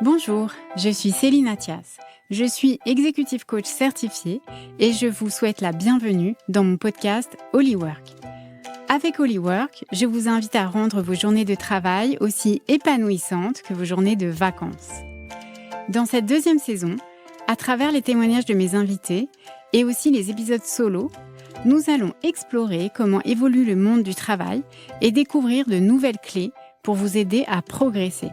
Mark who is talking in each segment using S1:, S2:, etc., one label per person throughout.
S1: Bonjour, je suis Céline Athias. Je suis executive coach certifiée et je vous souhaite la bienvenue dans mon podcast Hollywork. Avec Hollywork, je vous invite à rendre vos journées de travail aussi épanouissantes que vos journées de vacances. Dans cette deuxième saison, à travers les témoignages de mes invités et aussi les épisodes solo, nous allons explorer comment évolue le monde du travail et découvrir de nouvelles clés pour vous aider à progresser.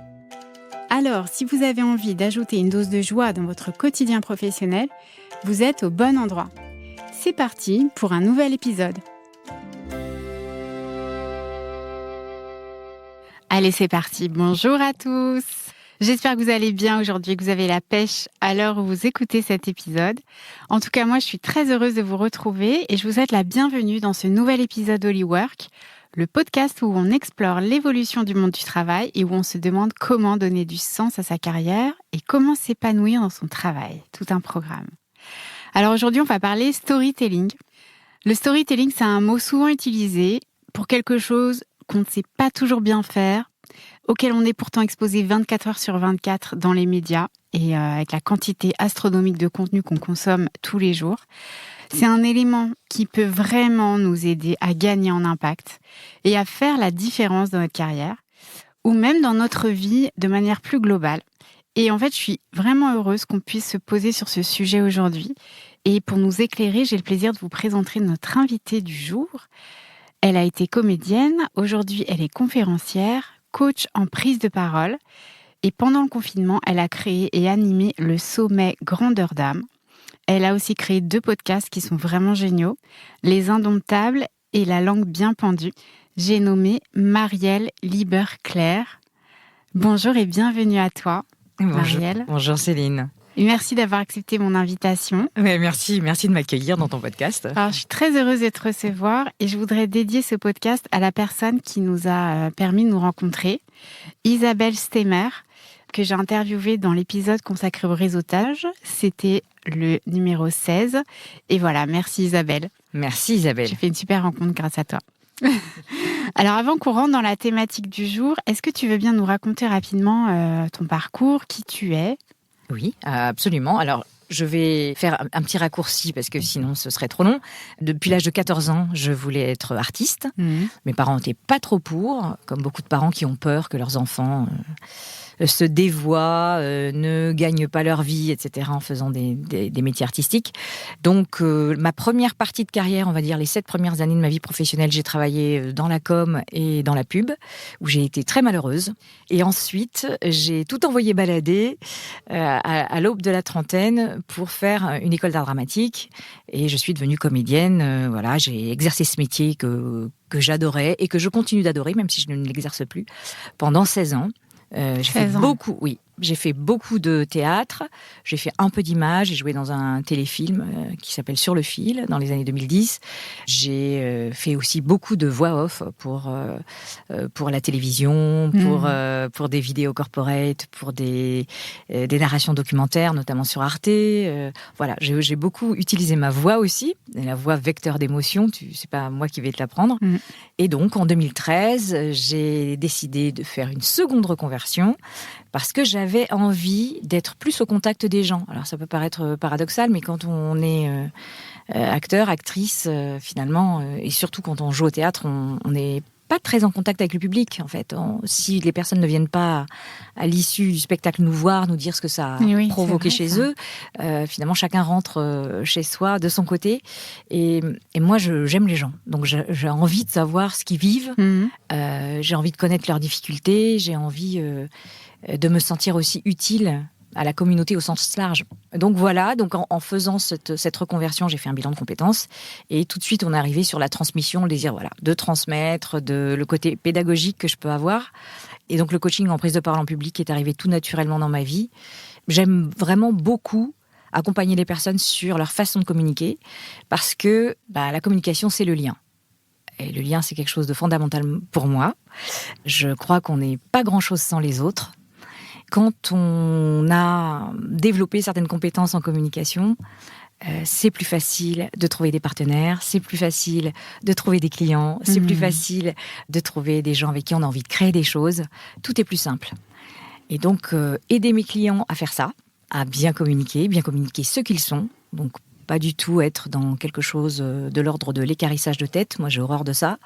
S1: Alors, si vous avez envie d'ajouter une dose de joie dans votre quotidien professionnel, vous êtes au bon endroit. C'est parti pour un nouvel épisode. Allez, c'est parti. Bonjour à tous. J'espère que vous allez bien aujourd'hui, que vous avez la pêche à l'heure où vous écoutez cet épisode. En tout cas, moi, je suis très heureuse de vous retrouver et je vous souhaite la bienvenue dans ce nouvel épisode Hollywork, le podcast où on explore l'évolution du monde du travail et où on se demande comment donner du sens à sa carrière et comment s'épanouir dans son travail. Tout un programme. Alors aujourd'hui, on va parler storytelling. Le storytelling, c'est un mot souvent utilisé pour quelque chose qu'on ne sait pas toujours bien faire, auquel on est pourtant exposé 24 heures sur 24 dans les médias et avec la quantité astronomique de contenu qu'on consomme tous les jours. C'est un élément qui peut vraiment nous aider à gagner en impact et à faire la différence dans notre carrière ou même dans notre vie de manière plus globale. Et en fait, je suis vraiment heureuse qu'on puisse se poser sur ce sujet aujourd'hui. Et pour nous éclairer, j'ai le plaisir de vous présenter notre invitée du jour. Elle a été comédienne, aujourd'hui elle est conférencière, coach en prise de parole. Et pendant le confinement, elle a créé et animé le sommet Grandeur d'âme. Elle a aussi créé 2 podcasts qui sont vraiment géniaux, Les Indomptables et La langue bien pendue. J'ai nommé Marielle Lieber-Claire. Bonjour et bienvenue à toi, Marielle.
S2: Bonjour Céline.
S1: Et merci d'avoir accepté mon invitation.
S2: Ouais, merci de m'accueillir dans ton podcast.
S1: Alors, je suis très heureuse de te recevoir et je voudrais dédier ce podcast à la personne qui nous a permis de nous rencontrer, Isabelle Stemmer, que j'ai interviewée dans l'épisode consacré au réseautage. C'était le numéro 16. Et voilà, merci Isabelle.
S2: Merci Isabelle.
S1: J'ai fait une super rencontre grâce à toi. Alors avant qu'on rentre dans la thématique du jour, est-ce que tu veux bien nous raconter rapidement ton parcours, qui tu es ?
S2: Oui, absolument. Alors, je vais faire un petit raccourci parce que sinon ce serait trop long. Depuis l'âge de 14 ans, je voulais être artiste. Mes parents n'étaient pas trop pour, comme beaucoup de parents qui ont peur que leurs enfants se dévoient, ne gagnent pas leur vie, etc. en faisant des métiers artistiques. Donc, ma première partie de carrière, on va dire les 7 premières années de ma vie professionnelle, j'ai travaillé dans la com et dans la pub, où j'ai été très malheureuse. Et ensuite, j'ai tout envoyé balader à l'aube de la trentaine pour faire une école d'art dramatique. Et je suis devenue comédienne. Voilà, j'ai exercé ce métier que j'adorais et que je continue d'adorer, même si je ne l'exerce plus, pendant 16 ans. J'ai fait beaucoup de théâtre, j'ai fait un peu d'image, j'ai joué dans un téléfilm qui s'appelle Sur le fil dans les années 2010. J'ai fait aussi beaucoup de voix off pour la télévision, pour des vidéos corporate, pour des narrations documentaires, notamment sur Arte. Voilà, j'ai beaucoup utilisé ma voix aussi, la voix vecteur d'émotion, c'est pas moi qui vais te l'apprendre. Et donc en 2013, j'ai décidé de faire une seconde reconversion parce que j'avais envie d'être plus au contact des gens. Alors ça peut paraître paradoxal, mais quand on est acteur, actrice, finalement, et surtout quand on joue au théâtre, on n'est pas très en contact avec le public, en fait. Si les personnes ne viennent pas à l'issue du spectacle nous voir, nous dire ce que ça a provoqué chez eux, finalement, chacun rentre chez soi de son côté. Et moi, j'aime les gens. Donc, j'ai envie de savoir ce qu'ils vivent. J'ai envie de connaître leurs difficultés. J'ai envie de me sentir aussi utile à la communauté au sens large. Donc voilà, en faisant cette reconversion, j'ai fait un bilan de compétences et tout de suite on est arrivé sur la transmission, le désir de transmettre, le côté pédagogique que je peux avoir. Et donc le coaching en prise de parole en public est arrivé tout naturellement dans ma vie. J'aime vraiment beaucoup accompagner les personnes sur leur façon de communiquer parce que la communication c'est le lien. Et le lien c'est quelque chose de fondamental pour moi. Je crois qu'on n'est pas grand-chose sans les autres. Quand on a développé certaines compétences en communication, c'est plus facile de trouver des partenaires, c'est plus facile de trouver des clients, c'est plus facile de trouver des gens avec qui on a envie de créer des choses. Tout est plus simple. Et donc, aider mes clients à faire ça, à bien communiquer ce qu'ils sont. Donc, pas du tout être dans quelque chose de l'ordre de l'équarrissage de tête. Moi, j'ai horreur de ça.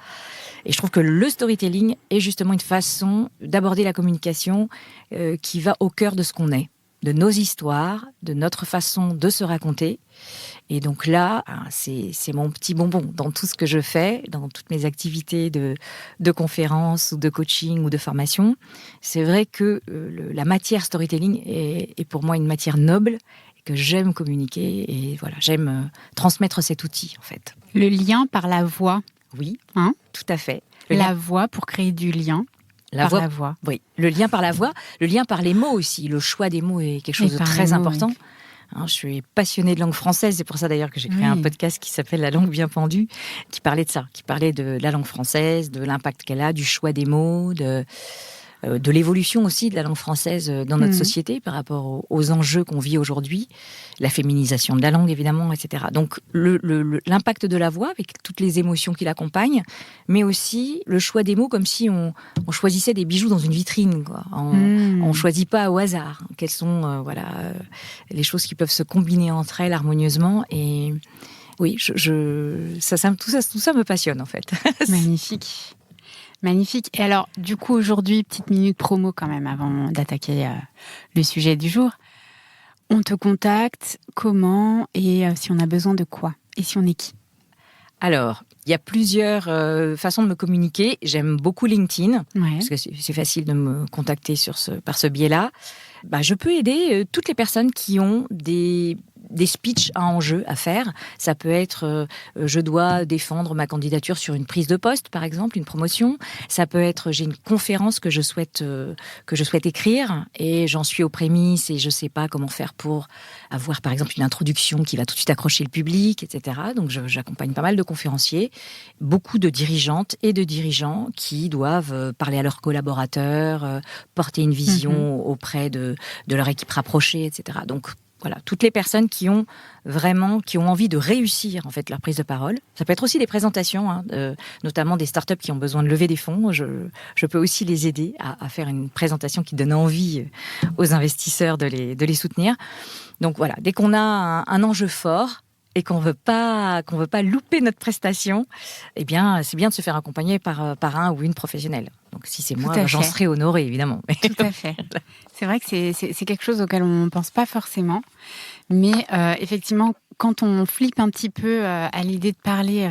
S2: Et je trouve que le storytelling est justement une façon d'aborder la communication qui va au cœur de ce qu'on est, de nos histoires, de notre façon de se raconter. Et donc là, c'est mon petit bonbon dans tout ce que je fais, dans toutes mes activités de conférences ou de coaching ou de formation. C'est vrai que la matière storytelling est pour moi une matière noble, que j'aime communiquer et voilà, j'aime transmettre cet outil en fait.
S1: Le lien par la voix.
S2: Oui, tout à fait.
S1: La voix pour créer du lien. La voix.
S2: Oui, le lien par la voix, le lien par les mots aussi. Le choix des mots est quelque chose de très important. Oui. Je suis passionnée de langue française, c'est pour ça d'ailleurs que j'ai créé un podcast qui s'appelle La langue bien pendue, qui parlait de ça, qui parlait de la langue française, de l'impact qu'elle a, du choix des mots, de l'évolution aussi de la langue française dans notre société par rapport aux enjeux qu'on vit aujourd'hui, la féminisation de la langue évidemment, etc. Donc l'impact de la voix avec toutes les émotions qui l'accompagnent, mais aussi le choix des mots comme si on choisissait des bijoux dans une vitrine, quoi. On choisit pas au hasard. Quelles sont les choses qui peuvent se combiner entre elles harmonieusement et oui, tout ça me passionne en fait.
S1: Magnifique. Magnifique. Et alors, du coup, aujourd'hui, petite minute promo quand même avant d'attaquer le sujet du jour. On te contacte comment et si on a besoin de quoi? Et si on est qui?
S2: Alors, il y a plusieurs façons de me communiquer. J'aime beaucoup LinkedIn, parce que c'est facile de me contacter par ce biais-là. Je peux aider toutes les personnes qui ont des speeches à enjeu à faire. Ça peut être je dois défendre ma candidature sur une prise de poste, par exemple, une promotion. Ça peut être j'ai une conférence que je souhaite écrire et j'en suis aux prémices et je sais pas comment faire pour avoir, par exemple, une introduction qui va tout de suite accrocher le public, etc. Donc, j'accompagne pas mal de conférenciers, beaucoup de dirigeantes et de dirigeants qui doivent parler à leurs collaborateurs, porter une vision auprès de leur équipe rapprochée, etc. Donc, voilà, toutes les personnes qui ont envie de réussir en fait leur prise de parole. Ça peut être aussi des présentations, notamment des startups qui ont besoin de lever des fonds. Je peux aussi les aider à faire une présentation qui donne envie aux investisseurs de les soutenir. Donc voilà, dès qu'on a un enjeu fort et qu'on veut pas louper notre prestation, eh bien c'est bien de se faire accompagner par un ou une professionnelle. Donc si c'est moi, j'en serai honorée évidemment.
S1: Tout à fait. C'est vrai que c'est quelque chose auquel on ne pense pas forcément, mais effectivement, quand on flippe un petit peu à l'idée de parler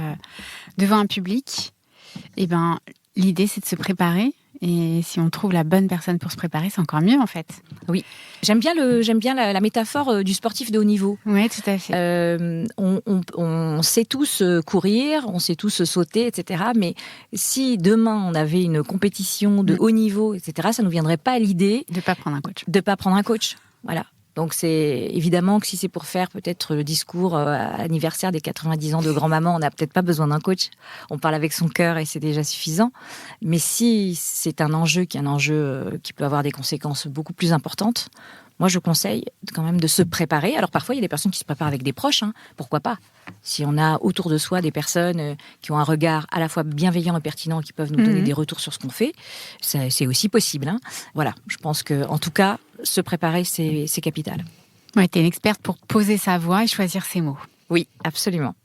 S1: devant un public, eh ben l'idée c'est de se préparer. Et si on trouve la bonne personne pour se préparer, c'est encore mieux en fait.
S2: Oui, j'aime bien la métaphore du sportif de haut niveau.
S1: Oui, tout à fait.
S2: On sait tous courir, on sait tous sauter, etc. Mais si demain on avait une compétition de haut niveau, etc., ça nous viendrait pas à l'idée
S1: de pas prendre un coach.
S2: De pas prendre un coach. Voilà. Donc c'est évidemment que si c'est pour faire peut-être le discours anniversaire des 90 ans de grand-maman, on n'a peut-être pas besoin d'un coach. On parle avec son cœur et c'est déjà suffisant. Mais si c'est un enjeu qui peut avoir des conséquences beaucoup plus importantes, moi je conseille quand même de se préparer. Alors parfois il y a des personnes qui se préparent avec des proches, pourquoi pas. Si on a autour de soi des personnes qui ont un regard à la fois bienveillant et pertinent, qui peuvent nous donner des retours sur ce qu'on fait, c'est aussi possible. Voilà, je pense que en tout cas, se préparer, c'est capital.
S1: Ouais, tu es une experte pour poser sa voix et choisir ses mots.
S2: Oui, absolument.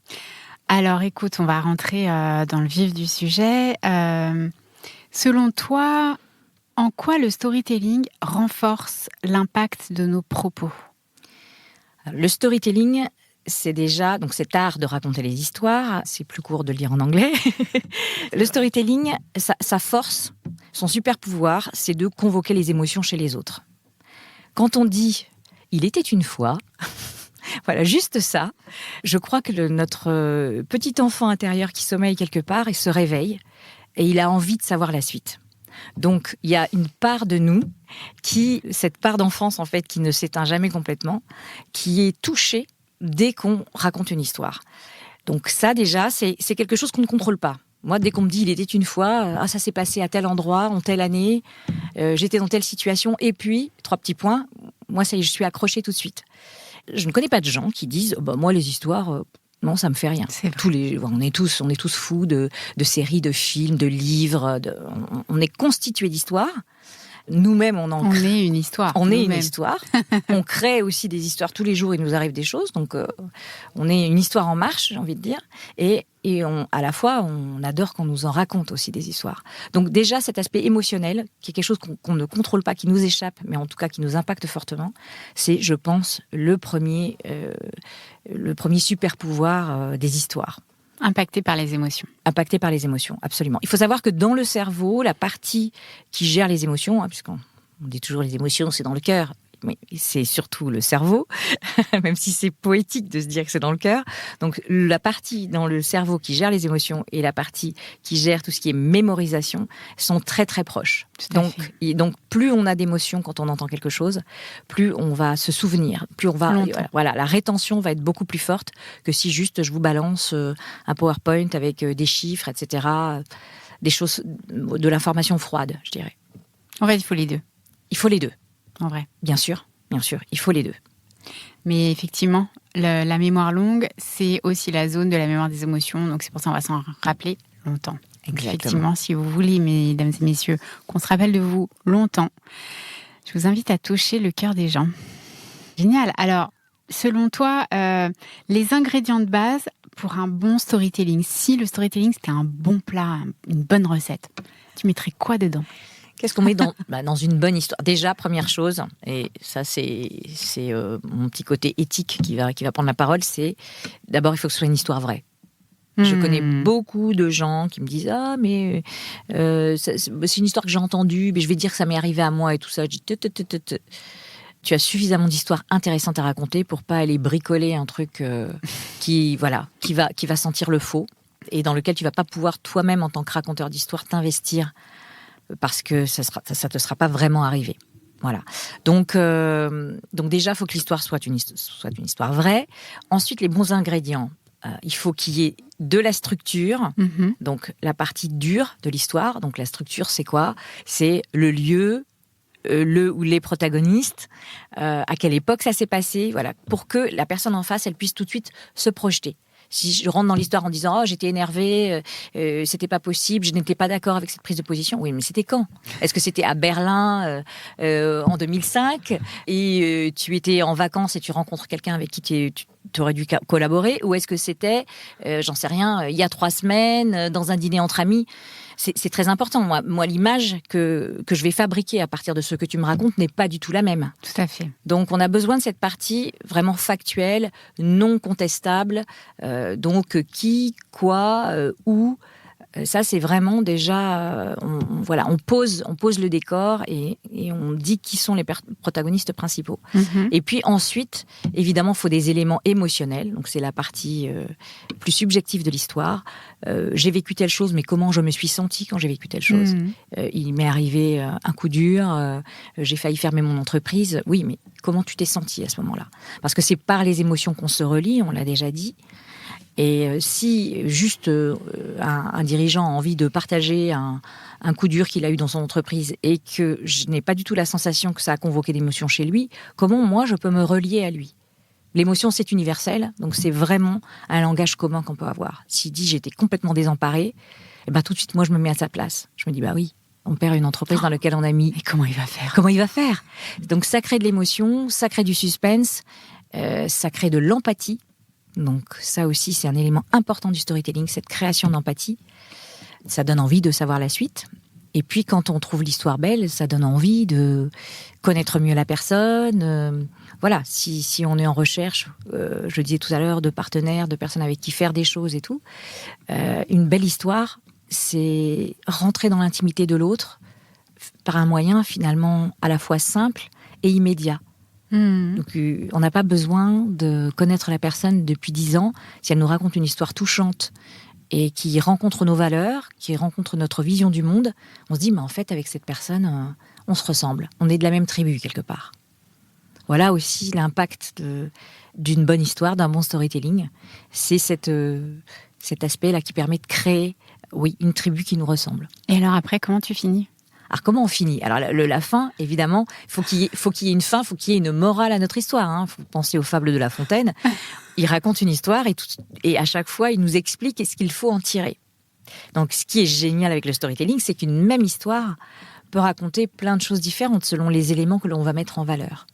S1: Alors écoute, on va rentrer dans le vif du sujet. Selon toi, en quoi le storytelling renforce l'impact de nos propos?
S2: Le storytelling, c'est déjà donc cet art de raconter les histoires. C'est plus court de le lire en anglais. Le storytelling, sa force, son super pouvoir, c'est de convoquer les émotions chez les autres. Quand on dit « il était une fois », voilà, juste ça, je crois que notre petit enfant intérieur qui sommeille quelque part, il se réveille et il a envie de savoir la suite. Donc, il y a une part de nous cette part d'enfance en fait, qui ne s'éteint jamais complètement, qui est touchée dès qu'on raconte une histoire. Donc ça, déjà, c'est quelque chose qu'on ne contrôle pas. Moi, dès qu'on me dit « il était une fois », ça s'est passé à tel endroit, en telle année, j'étais dans telle situation, et puis, 3 petits points, moi, ça y est, je suis accrochée tout de suite. Je ne connais pas de gens qui disent « moi, les histoires, non, ça me fait rien ». On est tous fous de séries, de films, de livres, on est constitués d'histoires. nous-mêmes,
S1: on est une histoire.
S2: On est une histoire. On crée aussi des histoires. Tous les jours, il nous arrive des choses. Donc, on est une histoire en marche, j'ai envie de dire. Et à la fois, on adore qu'on nous en raconte aussi des histoires. Donc déjà, cet aspect émotionnel, qui est quelque chose qu'on ne contrôle pas, qui nous échappe, mais en tout cas qui nous impacte fortement, c'est, je pense, le premier super pouvoir des histoires.
S1: Impacté par les émotions.
S2: Impacté par les émotions, absolument. Il faut savoir que dans le cerveau, la partie qui gère les émotions, puisqu'on dit toujours les émotions, c'est dans le cœur, mais c'est surtout le cerveau, même si c'est poétique de se dire que c'est dans le cœur. Donc la partie dans le cerveau qui gère les émotions et la partie qui gère tout ce qui est mémorisation sont très très proches. Donc plus on a d'émotions quand on entend quelque chose, plus on va se souvenir, plus on va voilà, la rétention va être beaucoup plus forte que si juste je vous balance un PowerPoint avec des chiffres, etc. Des choses, de l'information froide, je dirais.
S1: En fait, il faut les deux.
S2: Il faut les deux.
S1: En vrai.
S2: Bien sûr, il faut les deux.
S1: Mais effectivement, la mémoire longue, c'est aussi la zone de la mémoire des émotions. Donc c'est pour ça qu'on va s'en rappeler longtemps.
S2: Exactement.
S1: Effectivement, si vous voulez, mesdames et messieurs, qu'on se rappelle de vous longtemps, je vous invite à toucher le cœur des gens. Génial. Alors, selon toi, les ingrédients de base pour un bon storytelling, si le storytelling c'était un bon plat, une bonne recette, tu mettrais quoi dedans ?
S2: Qu'est-ce qu'on met dans une bonne histoire ? Déjà, première chose, et ça c'est mon petit côté éthique qui va prendre la parole, c'est d'abord il faut que ce soit une histoire vraie. Je connais beaucoup de gens qui me disent « Ah, mais c'est une histoire que j'ai entendue, mais je vais dire que ça m'est arrivé à moi et tout ça. » Je dis « Tu as suffisamment d'histoires intéressantes à raconter pour pas aller bricoler un truc qui va sentir le faux et dans lequel tu vas pas pouvoir toi-même en tant que raconteur d'histoire t'investir parce que ça te sera pas vraiment arrivé. » Voilà. Donc déjà, il faut que l'histoire soit une histoire vraie. Ensuite, les bons ingrédients. Il faut qu'il y ait de la structure, donc la partie dure de l'histoire. Donc la structure, c'est quoi ? C'est le lieu, le ou les protagonistes, à quelle époque ça s'est passé, voilà, pour que la personne en face, elle puisse tout de suite se projeter. Si je rentre dans l'histoire en disant « Oh, j'étais énervée, c'était pas possible, je n'étais pas d'accord avec cette prise de position. » Oui, mais c'était quand ? Est-ce que c'était à Berlin en 2005 et tu étais en vacances et tu rencontres quelqu'un avec qui tu aurais dû collaborer ? Ou est-ce que c'était, j'en sais rien, il y a 3 semaines, dans un dîner entre amis ? C'est très important. Moi, l'image que je vais fabriquer à partir de ce que tu me racontes n'est pas du tout la même.
S1: Tout à fait.
S2: Donc, on a besoin de cette partie vraiment factuelle, non contestable. Donc, qui, quoi, où. Ça, c'est vraiment déjà... on pose le décor et on dit qui sont les protagonistes principaux. Et puis ensuite, évidemment, il faut des éléments émotionnels. Donc, c'est la partie plus subjective de l'histoire. J'ai vécu telle chose, mais comment je me suis sentie quand j'ai vécu telle chose ? Il m'est arrivé un coup dur, j'ai failli fermer mon entreprise. Oui, mais comment tu t'es sentie à ce moment-là ? Parce que c'est par les émotions qu'on se relie, on l'a déjà dit. Et si juste un dirigeant a envie de partager un coup dur qu'il a eu dans son entreprise et que je n'ai pas du tout la sensation que ça a convoqué d'émotions chez lui, comment moi je peux me relier à lui ? L'émotion, c'est universel, donc c'est vraiment un langage commun qu'on peut avoir. S'il dit j'étais complètement désemparée, et ben tout de suite moi je me mets à sa place. Je me dis bah oui, on perd une entreprise dans laquelle on a mis.
S1: Et comment il va faire ?
S2: Donc ça crée de l'émotion, ça crée du suspense, ça crée de l'empathie. Donc ça aussi, c'est un élément important du storytelling, cette création d'empathie. Ça donne envie de savoir la suite. Et puis, quand on trouve l'histoire belle, ça donne envie de connaître mieux la personne. Voilà, si on est en recherche, je disais tout à l'heure, de partenaires, de personnes avec qui faire des choses et tout, une belle histoire, c'est rentrer dans l'intimité de l'autre par un moyen finalement à la fois simple et immédiat. Donc, on n'a pas besoin de connaître la personne depuis 10 ans. Si elle nous raconte une histoire touchante et qui rencontre nos valeurs, qui rencontre notre vision du monde, on se dit, mais en fait, avec cette personne, on se ressemble. On est de la même tribu, quelque part. Voilà aussi l'impact d'une bonne histoire, d'un bon storytelling. C'est cet aspect-là qui permet de créer, oui, une tribu qui nous ressemble.
S1: Et alors après, comment tu finis ?
S2: Alors, comment on finit ? Alors, la fin, évidemment, faut qu'il y ait une fin, faut qu'il y ait une morale à notre histoire. Faut penser aux fables de La Fontaine. Il raconte une histoire et à chaque fois, il nous explique ce qu'il faut en tirer. Donc, ce qui est génial avec le storytelling, c'est qu'une même histoire peut raconter plein de choses différentes selon les éléments que l'on va mettre en valeur.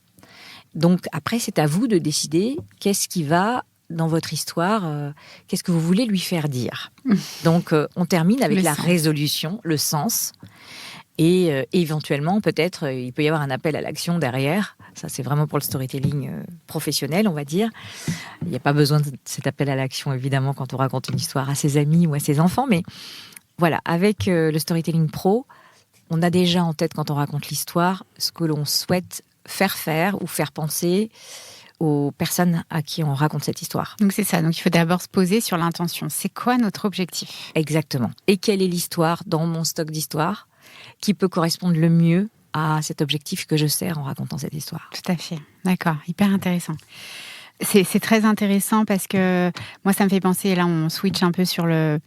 S2: Donc après, c'est à vous de décider qu'est-ce qui va dans votre histoire, qu'est-ce que vous voulez lui faire dire. Donc on termine avec la résolution, le sens, et éventuellement peut-être il peut y avoir un appel à l'action derrière. Ça, c'est vraiment pour le storytelling professionnel, on va dire. Il n'y a pas besoin de cet appel à l'action, évidemment, quand on raconte une histoire à ses amis ou à ses enfants. Mais voilà, avec le storytelling pro, on a déjà en tête, quand on raconte l'histoire, ce que l'on souhaite faire ou faire penser aux personnes à qui on raconte cette histoire.
S1: Donc c'est ça, donc il faut d'abord se poser sur l'intention. C'est quoi notre objectif ?
S2: Exactement. Et quelle est l'histoire dans mon stock d'histoire qui peut correspondre le mieux à cet objectif que je sers en racontant cette histoire.
S1: Tout à fait, d'accord, hyper intéressant. C'est très intéressant parce que moi, ça me fait penser, là on switch un peu sur le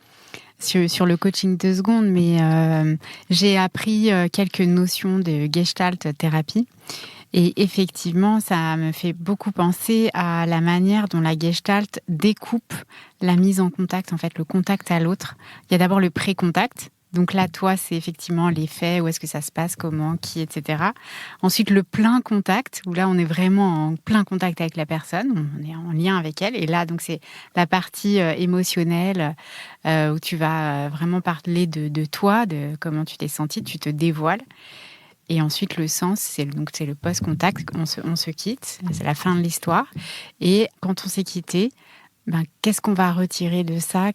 S1: coaching 2 secondes, mais j'ai appris quelques notions de Gestalt thérapie. Et effectivement, ça me fait beaucoup penser à la manière dont la Gestalt découpe la mise en contact, en fait, le contact à l'autre. Il y a d'abord le pré-contact. Donc là, toi, c'est effectivement les faits, où est-ce que ça se passe, comment, qui, etc. Ensuite, le plein contact, où là, on est vraiment en plein contact avec la personne, on est en lien avec elle. Et là, donc, c'est la partie émotionnelle, où tu vas vraiment parler de toi, de comment tu t'es senti, tu te dévoiles. Et ensuite, le sens, c'est le post-contact, on se quitte, c'est la fin de l'histoire. Et quand on s'est quitté, qu'est-ce qu'on va retirer de ça ?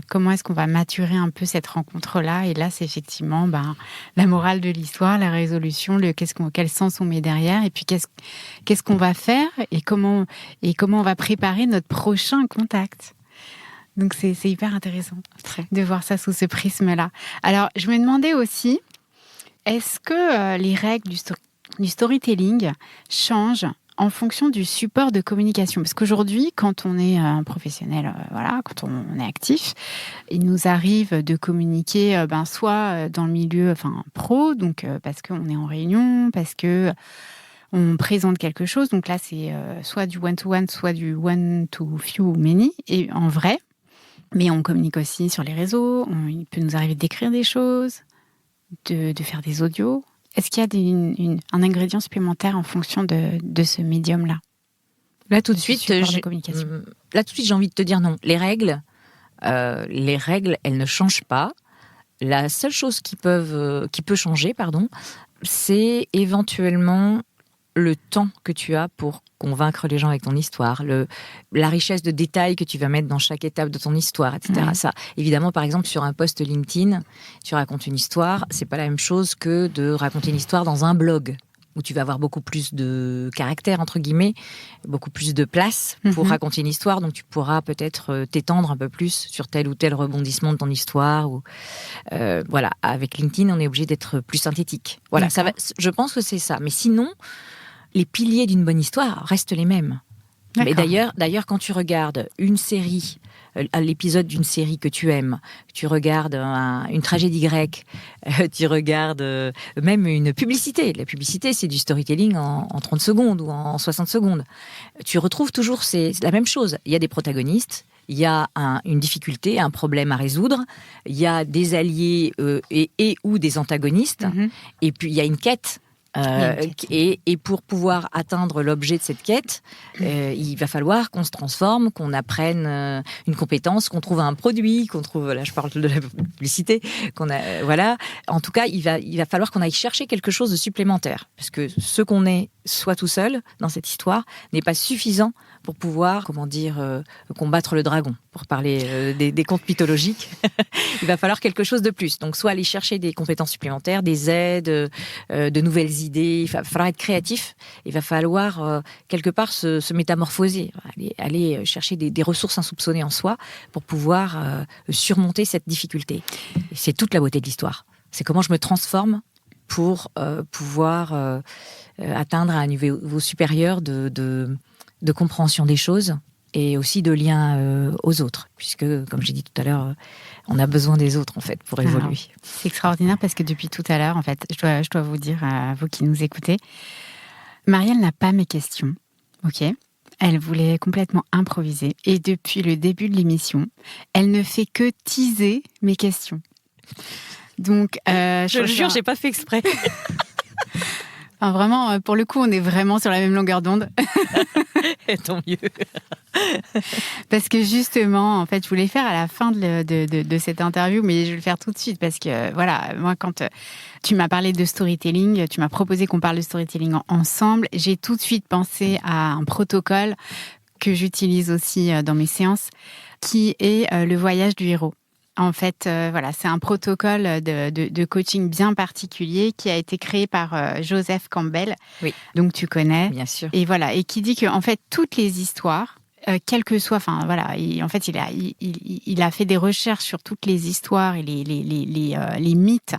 S1: Comment est-ce qu'on va maturer un peu cette rencontre-là ? Et là, c'est effectivement la morale de l'histoire, la résolution, quel sens on met derrière, et puis qu'est-ce qu'on va faire et comment on va préparer notre prochain contact. Donc c'est hyper intéressant de voir ça sous ce prisme-là. Alors, je me demandais aussi, est-ce que les règles du storytelling changent en fonction du support de communication? Parce qu'aujourd'hui, quand on est un professionnel, quand on est actif, il nous arrive de communiquer soit dans le milieu pro, donc parce qu'on est en réunion, parce que on présente quelque chose. Donc là, c'est soit du one-to-one, soit du one-to-few many, et en vrai. Mais on communique aussi sur les réseaux. Il peut nous arriver d'écrire des choses, de faire des audios. Est-ce qu'il y a un ingrédient supplémentaire en fonction de ce médium-là ?
S2: Là, tout de suite, j'ai envie de te dire non. Les règles, elles ne changent pas. La seule chose qui peut changer, c'est éventuellement le temps que tu as pour convaincre les gens avec ton histoire, la richesse de détails que tu vas mettre dans chaque étape de ton histoire, etc. Oui. Ça, évidemment, par exemple, sur un post LinkedIn, tu racontes une histoire, c'est pas la même chose que de raconter une histoire dans un blog, où tu vas avoir beaucoup plus de caractère, entre guillemets, beaucoup plus de place pour raconter une histoire, donc tu pourras peut-être t'étendre un peu plus sur tel ou tel rebondissement de ton histoire. Avec LinkedIn, on est obligé d'être plus synthétique. Voilà, je pense que c'est ça. Mais sinon, les piliers d'une bonne histoire restent les mêmes. Mais d'ailleurs, quand tu regardes une série, l'épisode d'une série que tu aimes, tu regardes une tragédie grecque, tu regardes même une publicité. La publicité, c'est du storytelling en 30 secondes ou en 60 secondes. Tu retrouves toujours c'est la même chose. Il y a des protagonistes, il y a une difficulté, un problème à résoudre, il y a des alliés et ou des antagonistes, et puis il y a une quête. Et pour pouvoir atteindre l'objet de cette quête, il va falloir qu'on se transforme, qu'on apprenne une compétence, qu'on trouve un produit, qu'on trouve, là je parle de la publicité, En tout cas, il va falloir qu'on aille chercher quelque chose de supplémentaire, parce que ce qu'on est, soit tout seul dans cette histoire, n'est pas suffisant pour pouvoir, combattre le dragon, pour parler des contes mythologiques. Il va falloir quelque chose de plus. Donc, soit aller chercher des compétences supplémentaires, des aides, de nouvelles idées. Il va falloir être créatif. Il va falloir, quelque part, se métamorphoser. Aller chercher des ressources insoupçonnées en soi pour pouvoir surmonter cette difficulté. Et c'est toute la beauté de l'histoire. C'est comment je me transforme pour pouvoir atteindre un niveau supérieur de compréhension des choses et aussi de lien aux autres, puisque, comme j'ai dit tout à l'heure, on a besoin des autres, en fait, pour évoluer.
S1: C'est extraordinaire parce que depuis tout à l'heure, en fait, je dois vous dire, à vous qui nous écoutez, Marielle n'a pas mes questions, ok ? Elle voulait complètement improviser. Et depuis le début de l'émission, elle ne fait que teaser mes questions. Donc,
S2: je le jure, j'ai pas fait exprès.
S1: Enfin, vraiment, pour le coup, on est vraiment sur la même longueur d'onde.
S2: Et tant mieux.
S1: Parce que justement, en fait, je voulais faire à la fin de cette interview, mais je vais le faire tout de suite parce que, voilà, moi, quand tu m'as parlé de storytelling, tu m'as proposé qu'on parle de storytelling ensemble, j'ai tout de suite pensé à un protocole que j'utilise aussi dans mes séances, qui est le voyage du héros. En fait, voilà, c'est un protocole de coaching bien particulier qui a été créé par Joseph Campbell,
S2: oui.
S1: Donc tu connais.
S2: Bien sûr.
S1: Et voilà, et qui dit que en fait toutes les histoires, quelles que soient, enfin voilà, en fait il a fait des recherches sur toutes les histoires et les mythes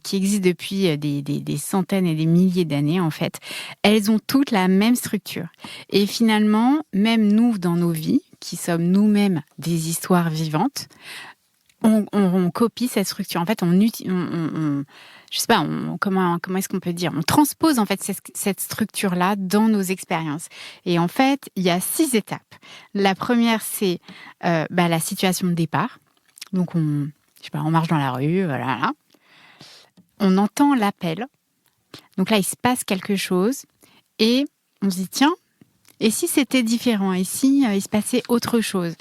S1: qui existent depuis des centaines et des milliers d'années en fait. Elles ont toutes la même structure. Et finalement, même nous dans nos vies, qui sommes nous-mêmes des histoires vivantes, on copie cette structure. En fait, je sais pas, comment est-ce qu'on peut dire ? On transpose en fait cette structure-là dans nos expériences. Et en fait, il y a 6 étapes. La première, c'est la situation de départ. Donc, on marche dans la rue, voilà. On entend l'appel. Donc là, il se passe quelque chose et on se dit tiens, et si c'était différent ? Et si il se passait autre chose ?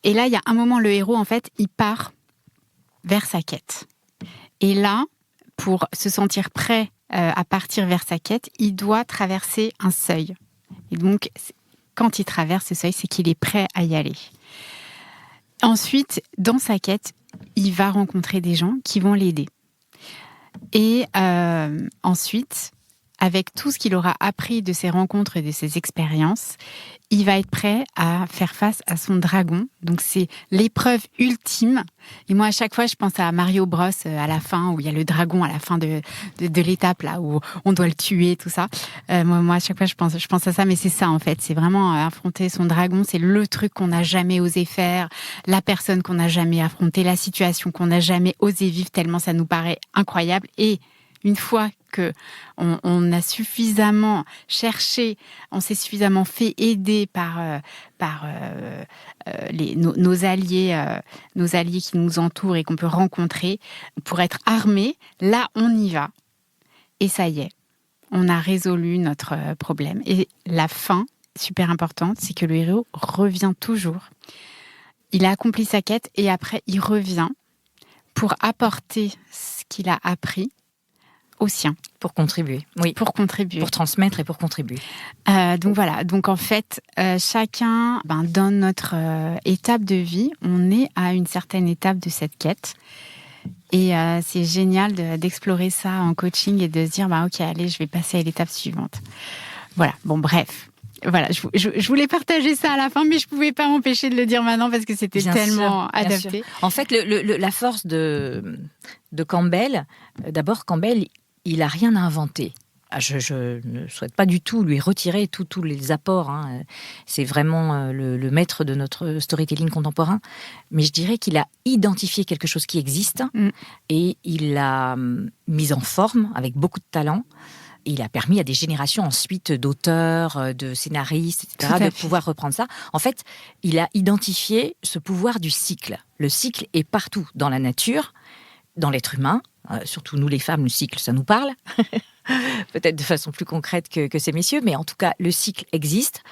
S1: Et là, il y a un moment, le héros, en fait, il part vers sa quête. Et là, pour se sentir prêt à partir vers sa quête, il doit traverser un seuil. Et donc, quand il traverse ce seuil, c'est qu'il est prêt à y aller. Ensuite, dans sa quête, il va rencontrer des gens qui vont l'aider. Et ensuite, avec tout ce qu'il aura appris de ses rencontres et de ses expériences, il va être prêt à faire face à son dragon. Donc, c'est l'épreuve ultime. Et moi, à chaque fois, je pense à Mario Bros à la fin, où il y a le dragon à la fin de l'étape, là, où on doit le tuer, tout ça. Moi, à chaque fois, je pense à ça, mais c'est ça, en fait. C'est vraiment affronter son dragon. C'est le truc qu'on n'a jamais osé faire, la personne qu'on n'a jamais affrontée, la situation qu'on n'a jamais osé vivre, tellement ça nous paraît incroyable. Et une fois que on a suffisamment cherché, on s'est suffisamment fait aider par nos alliés qui nous entourent et qu'on peut rencontrer pour être armés, là on y va. Et ça y est, on a résolu notre problème. Et la fin, super importante, c'est que le héros revient toujours. Il a accompli sa quête et après il revient pour apporter ce qu'il a appris aux siens.
S2: Pour contribuer, oui.
S1: Pour contribuer.
S2: Pour transmettre et pour contribuer.
S1: Donc voilà, donc en fait, chacun, dans notre étape de vie, on est à une certaine étape de cette quête. Et c'est génial d'explorer ça en coaching et de se dire, ok, allez, je vais passer à l'étape suivante. Voilà, bon, bref. Voilà, je voulais partager ça à la fin, mais je pouvais pas m'empêcher de le dire maintenant parce que c'était tellement adapté.
S2: En fait, la force de Campbell, d'abord, Campbell, il a rien inventé. Je ne souhaite pas du tout lui retirer tous les apports. C'est vraiment le maître de notre storytelling contemporain. Mais je dirais qu'il a identifié quelque chose qui existe et il l'a mis en forme avec beaucoup de talent. Et il a permis à des générations ensuite d'auteurs, de scénaristes, etc., de pouvoir reprendre ça. En fait, il a identifié ce pouvoir du cycle. Le cycle est partout dans la nature, dans l'être humain. Surtout nous les femmes, le cycle, ça nous parle. Peut-être de façon plus concrète que ces messieurs, mais en tout cas, le cycle existe.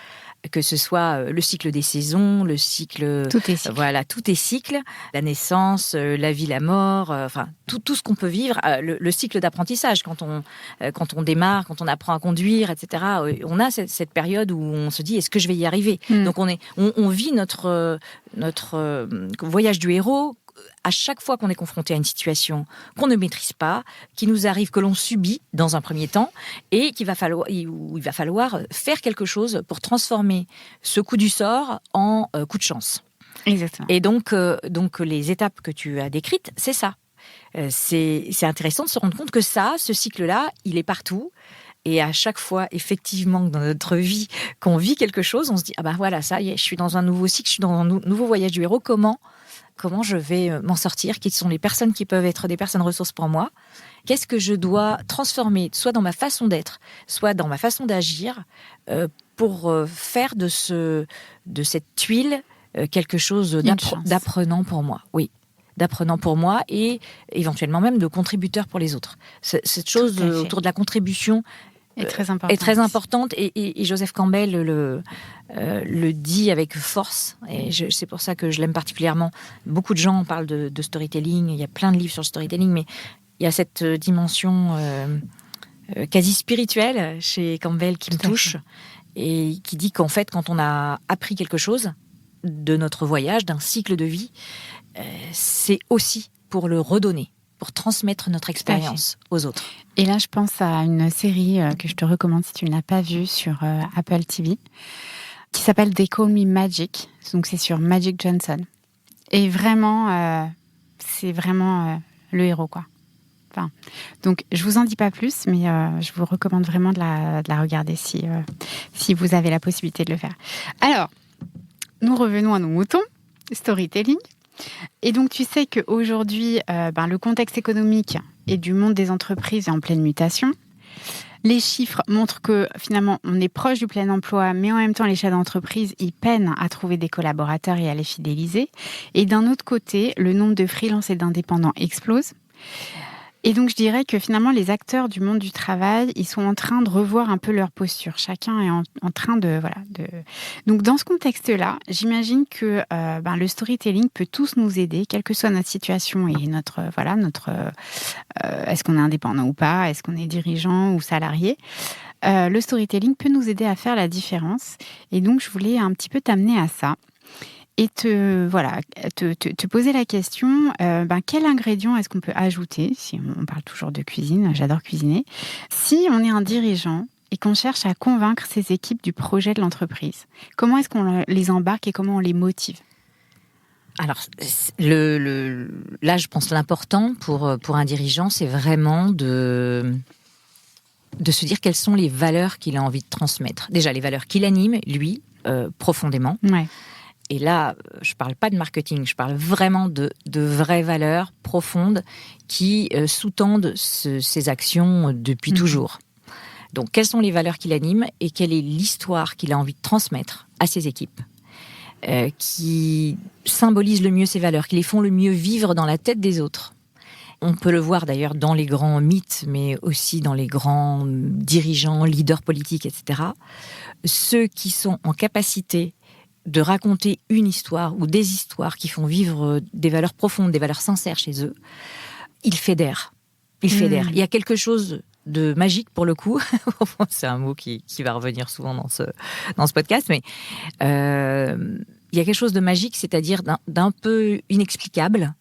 S2: Que ce soit le cycle des saisons, le cycle...
S1: Tout est cycle.
S2: Voilà, tout est cycle. La naissance, la vie, la mort, tout ce qu'on peut vivre. Le cycle d'apprentissage, quand on démarre, quand on apprend à conduire, etc. On a cette période où on se dit, est-ce que je vais y arriver ? Donc on vit notre voyage du héros à chaque fois qu'on est confronté à une situation qu'on ne maîtrise pas, qui nous arrive, que l'on subit dans un premier temps, et il va falloir faire quelque chose pour transformer ce coup du sort en coup de chance.
S1: Exactement.
S2: Et donc les étapes que tu as décrites, c'est ça. C'est intéressant de se rendre compte que ce cycle-là, il est partout. Et à chaque fois, effectivement, dans notre vie, qu'on vit quelque chose, on se dit, voilà, ça y est, je suis dans un nouveau cycle, je suis dans un nouveau voyage du héros, comment je vais m'en sortir, quelles sont les personnes qui peuvent être des personnes ressources pour moi, qu'est-ce que je dois transformer, soit dans ma façon d'être, soit dans ma façon d'agir, pour faire de cette tuile quelque chose d'apprenant pour moi. Oui, d'apprenant pour moi et éventuellement même de contributeur pour les autres. Cette chose autour de la contribution est très importante et Joseph Campbell le dit avec force et c'est pour ça que je l'aime particulièrement. Beaucoup de gens parlent de storytelling, il y a plein de livres sur le storytelling, mais il y a cette dimension quasi spirituelle chez Campbell qui me touche et qui dit qu'en fait, quand on a appris quelque chose de notre voyage, d'un cycle de vie, c'est aussi pour le redonner, pour transmettre notre expérience aux autres.
S1: Et là, je pense à une série que je te recommande si tu ne l'as pas vue sur Apple TV, qui s'appelle They Call Me Magic. Donc, c'est sur Magic Johnson. Et vraiment, c'est vraiment le héros, quoi. Enfin, donc, je vous en dis pas plus, mais je vous recommande vraiment de la regarder si vous avez la possibilité de le faire. Alors, nous revenons à nos moutons, storytelling. Et donc, tu sais qu'aujourd'hui, le contexte économique et du monde des entreprises est en pleine mutation. Les chiffres montrent que finalement, on est proche du plein emploi, mais en même temps, les chefs d'entreprise, ils peinent à trouver des collaborateurs et à les fidéliser. Et d'un autre côté, le nombre de freelances et d'indépendants explose. Et donc, je dirais que finalement, les acteurs du monde du travail, ils sont en train de revoir un peu leur posture. Chacun est en train de... Donc, dans ce contexte-là, j'imagine que le storytelling peut tous nous aider, quelle que soit notre situation et notre est-ce qu'on est indépendant ou pas, est-ce qu'on est dirigeant ou salarié. Le storytelling peut nous aider à faire la différence. Et donc, je voulais un petit peu t'amener à ça. Et te poser la question, quel ingrédient est-ce qu'on peut ajouter, si on parle toujours de cuisine, j'adore cuisiner, si on est un dirigeant et qu'on cherche à convaincre ses équipes du projet de l'entreprise, comment est-ce qu'on les embarque et comment on les motive ?
S2: Alors, là, je pense que l'important pour un dirigeant, c'est vraiment de se dire quelles sont les valeurs qu'il a envie de transmettre. Déjà, les valeurs qui l'animent, lui, profondément.
S1: Ouais.
S2: Et là, je ne parle pas de marketing, je parle vraiment de vraies valeurs profondes qui sous-tendent ces actions depuis toujours. Donc, quelles sont les valeurs qui l'animent et quelle est l'histoire qu'il a envie de transmettre à ses équipes qui symbolisent le mieux ces valeurs, qui les font le mieux vivre dans la tête des autres. On peut le voir d'ailleurs dans les grands mythes, mais aussi dans les grands dirigeants, leaders politiques, etc. Ceux qui sont en capacité de raconter une histoire ou des histoires qui font vivre des valeurs profondes, des valeurs sincères chez eux, ils fédèrent. Il y a quelque chose de magique pour le coup. C'est un mot qui va revenir souvent dans ce podcast, mais il y a quelque chose de magique, c'est-à-dire d'un peu inexplicable,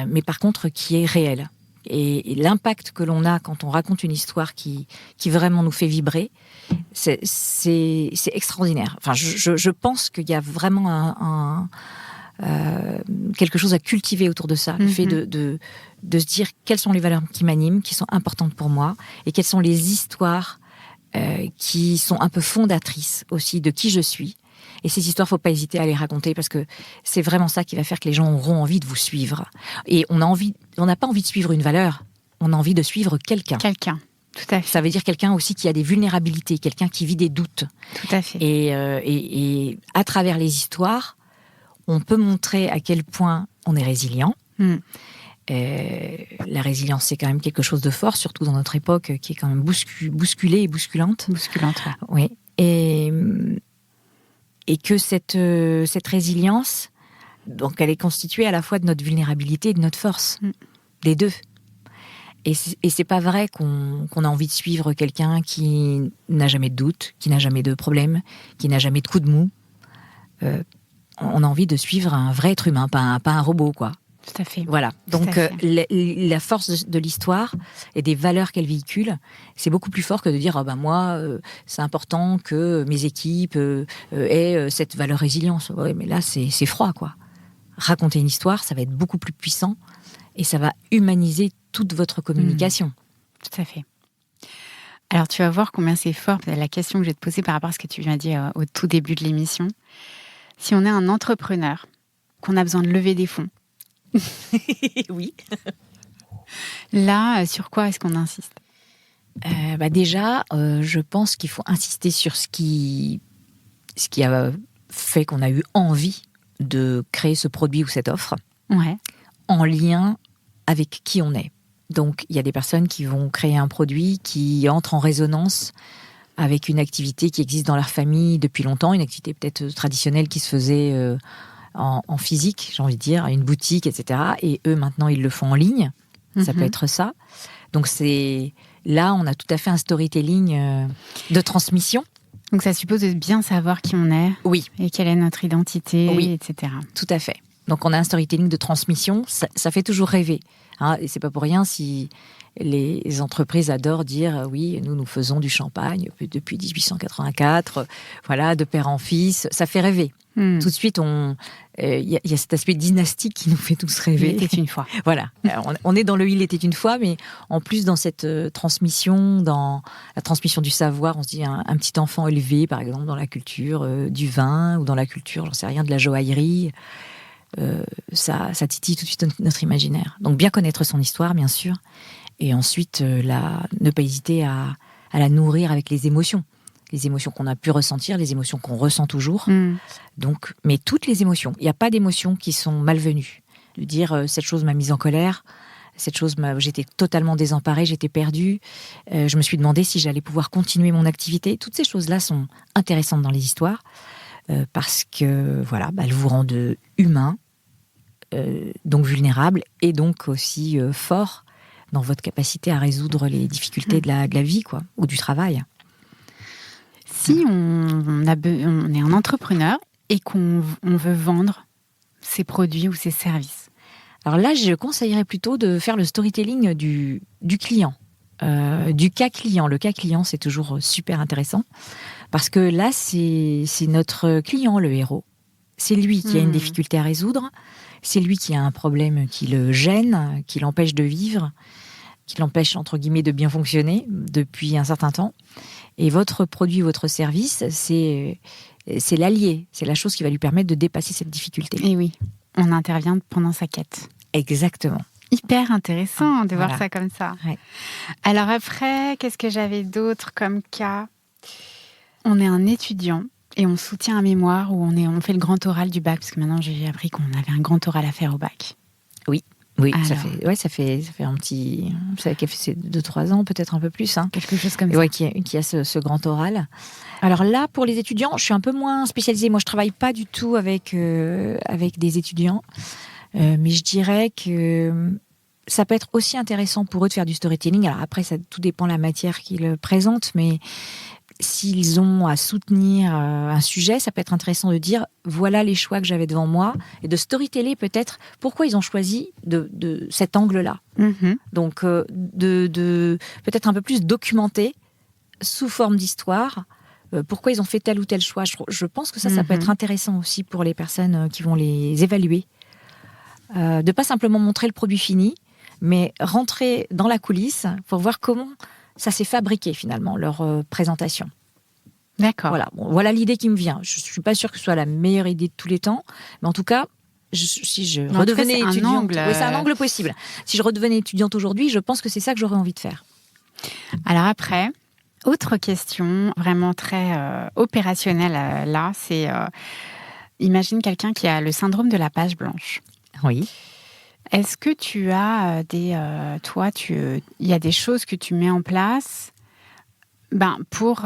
S2: mais par contre qui est réel. Et l'impact que l'on a quand on raconte une histoire qui vraiment nous fait vibrer, c'est extraordinaire. Enfin, je pense qu'il y a vraiment quelque chose à cultiver autour de ça, le fait de se dire quelles sont les valeurs qui m'animent, qui sont importantes pour moi, et quelles sont les histoires qui sont un peu fondatrices aussi de qui je suis. Et ces histoires, faut pas hésiter à les raconter parce que c'est vraiment ça qui va faire que les gens auront envie de vous suivre. Et on n'a pas envie de suivre une valeur, on a envie de suivre quelqu'un.
S1: Quelqu'un, tout à fait.
S2: Ça veut dire quelqu'un aussi qui a des vulnérabilités, quelqu'un qui vit des doutes.
S1: Tout à fait.
S2: Et à travers les histoires, on peut montrer à quel point on est résilient. La résilience, c'est quand même quelque chose de fort, surtout dans notre époque qui est quand même bousculée et bousculante.
S1: Bousculante, ouais.
S2: Oui. Et que cette résilience, donc elle est constituée à la fois de notre vulnérabilité et de notre force, les deux. Et c'est pas vrai qu'on a envie de suivre quelqu'un qui n'a jamais de doute, qui n'a jamais de problème, qui n'a jamais de coup de mou. On a envie de suivre un vrai être humain, pas un robot, quoi.
S1: Tout à fait.
S2: Voilà. Donc la force de l'histoire et des valeurs qu'elle véhicule, c'est beaucoup plus fort que de dire moi c'est important que mes équipes aient cette valeur résilience. Ouais, mais là c'est froid, quoi. Raconter une histoire, ça va être beaucoup plus puissant et ça va humaniser toute votre communication.
S1: Tout à fait. Alors tu vas voir combien c'est fort. La question que je vais te poser par rapport à ce que tu viens de dire au tout début de l'émission. Si on est un entrepreneur, qu'on a besoin de lever des fonds,
S2: oui.
S1: Là, sur quoi est-ce qu'on insiste ?
S2: Déjà, je pense qu'il faut insister sur ce qui a fait qu'on a eu envie de créer ce produit ou cette offre.
S1: Ouais.
S2: en lien avec qui on est. Donc, il y a des personnes qui vont créer un produit qui entre en résonance avec une activité qui existe dans leur famille depuis longtemps, une activité peut-être traditionnelle qui se faisait en physique, j'ai envie de dire, à une boutique, etc. Et eux, maintenant, ils le font en ligne. Ça peut être ça. Donc, là, on a tout à fait un storytelling de transmission.
S1: Donc, ça suppose de bien savoir qui on est.
S2: Oui.
S1: Et quelle est notre identité,
S2: oui.
S1: etc.
S2: Tout à fait. Donc, on a un storytelling de transmission. Ça fait toujours rêver. Hein, et c'est pas pour rien si les entreprises adorent dire oui, nous faisons du champagne depuis 1884, voilà, de père en fils. Ça fait rêver. Tout de suite, il y a cet aspect dynastique qui nous fait tous rêver.
S1: Il était une fois.
S2: Voilà. Alors, on est dans le il était une fois, mais en plus dans cette transmission, dans la transmission du savoir, on se dit un petit enfant élevé, par exemple, dans la culture du vin ou dans la culture, j'en sais rien, de la joaillerie. Ça titille tout de suite notre imaginaire. Donc bien connaître son histoire, bien sûr, et ensuite ne pas hésiter à la nourrir avec les émotions qu'on a pu ressentir, les émotions qu'on ressent toujours. Donc, mais toutes les émotions. Il n'y a pas d'émotions qui sont malvenues. De dire cette chose m'a mise en colère, cette chose j'étais totalement désemparée, j'étais perdue. Je me suis demandé si j'allais pouvoir continuer mon activité. Toutes ces choses-là sont intéressantes dans les histoires. Parce que voilà, elles vous rendent humain, donc vulnérable, et donc aussi fort dans votre capacité à résoudre les difficultés de la vie, quoi, ou du travail.
S1: Si on est un entrepreneur et qu'on veut vendre ses produits ou ses services,
S2: alors là, je conseillerais plutôt de faire le storytelling du client, du cas client. Le cas client, c'est toujours super intéressant. Parce que là, c'est notre client, le héros. C'est lui qui a une difficulté à résoudre. C'est lui qui a un problème qui le gêne, qui l'empêche de vivre, qui l'empêche, entre guillemets, de bien fonctionner depuis un certain temps. Et votre produit, votre service, c'est l'allié. C'est la chose qui va lui permettre de dépasser cette difficulté.
S1: Et oui, on intervient pendant sa quête.
S2: Exactement.
S1: Hyper intéressant de voir
S2: Voilà.
S1: ça comme ça.
S2: Ouais.
S1: Alors après, qu'est-ce que j'avais d'autre comme cas ? On est un étudiant et on soutient un mémoire où on fait le grand oral du bac, parce que maintenant j'ai appris qu'on avait un grand oral à faire au bac.
S2: Oui,
S1: alors,
S2: ça fait un petit... Ça fait 2-3 ans, peut-être un peu plus. Hein.
S1: Quelque chose comme ça.
S2: Oui, qui a ce grand oral. Alors là, pour les étudiants, je suis un peu moins spécialisée. Moi, je travaille pas du tout avec des étudiants. Mais je dirais que ça peut être aussi intéressant pour eux de faire du storytelling. Alors après, ça tout dépend de la matière qu'ils présentent, mais s'ils ont à soutenir un sujet, ça peut être intéressant de dire voilà les choix que j'avais devant moi et de storyteller peut-être pourquoi ils ont choisi de cet angle-là. Donc de peut-être un peu plus documenter sous forme d'histoire pourquoi ils ont fait tel ou tel choix. Je pense que ça peut être intéressant aussi pour les personnes qui vont les évaluer. De pas simplement montrer le produit fini, mais rentrer dans la coulisse pour voir comment ça s'est fabriqué finalement, leur présentation.
S1: D'accord.
S2: Voilà l'idée qui me vient. Je ne suis pas sûre que ce soit la meilleure idée de tous les temps, mais en tout cas, si je redevenais étudiante... c'est un angle possible. Si je redevenais étudiante aujourd'hui, je pense que c'est ça que j'aurais envie de faire.
S1: Alors après, autre question vraiment très opérationnelle là, c'est imagine quelqu'un qui a le syndrome de la page blanche.
S2: Oui.
S1: Est-ce que tu as il y a des choses que tu mets en place pour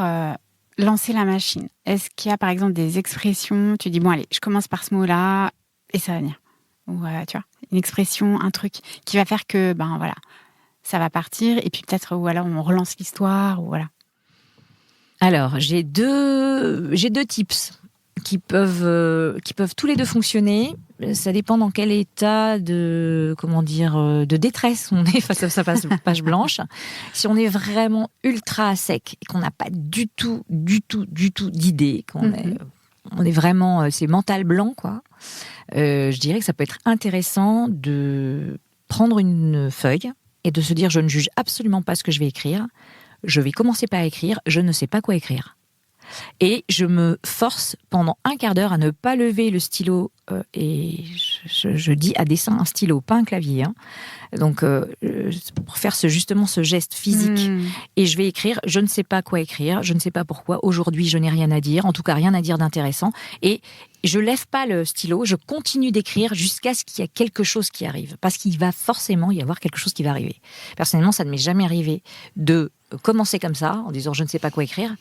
S1: lancer la machine? Est-ce qu'il y a par exemple des expressions, tu dis bon allez, je commence par ce mot-là et ça va venir. Ou tu vois, une expression, un truc qui va faire que voilà, ça va partir et puis peut-être ou alors on relance l'histoire ou voilà.
S2: Alors, j'ai deux tips qui peuvent tous les deux fonctionner. Ça dépend dans quel état de détresse on est face à sa page blanche. Si on est vraiment ultra à sec et qu'on n'a pas du tout d'idée, on est vraiment, c'est mental blanc, quoi. Je dirais que ça peut être intéressant de prendre une feuille et de se dire je ne juge absolument pas ce que je vais écrire. Je vais commencer par écrire, je ne sais pas quoi écrire. Et je me force pendant un quart d'heure à ne pas lever le stylo et je dis à dessein un stylo, pas un clavier. Hein. Donc, pour faire ce geste physique. Et je vais écrire, je ne sais pas quoi écrire, je ne sais pas pourquoi. Aujourd'hui, je n'ai rien à dire, en tout cas rien à dire d'intéressant. Et je lève pas le stylo, je continue d'écrire jusqu'à ce qu'il y ait quelque chose qui arrive. Parce qu'il va forcément y avoir quelque chose qui va arriver. Personnellement, ça ne m'est jamais arrivé de commencer comme ça, en disant je ne sais pas quoi écrire,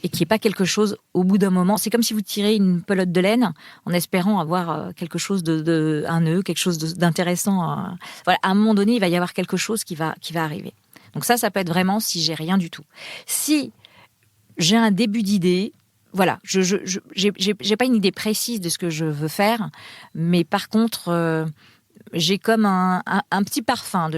S2: et qu'il n'y ait pas quelque chose au bout d'un moment. C'est comme si vous tirez une pelote de laine en espérant avoir quelque chose un nœud, quelque chose d'intéressant. Voilà, à un moment donné, il va y avoir quelque chose qui va arriver. Donc ça peut être vraiment si j'ai rien du tout. Si j'ai un début d'idée, voilà, j'ai pas une idée précise de ce que je veux faire, mais par contre, j'ai comme un petit parfum.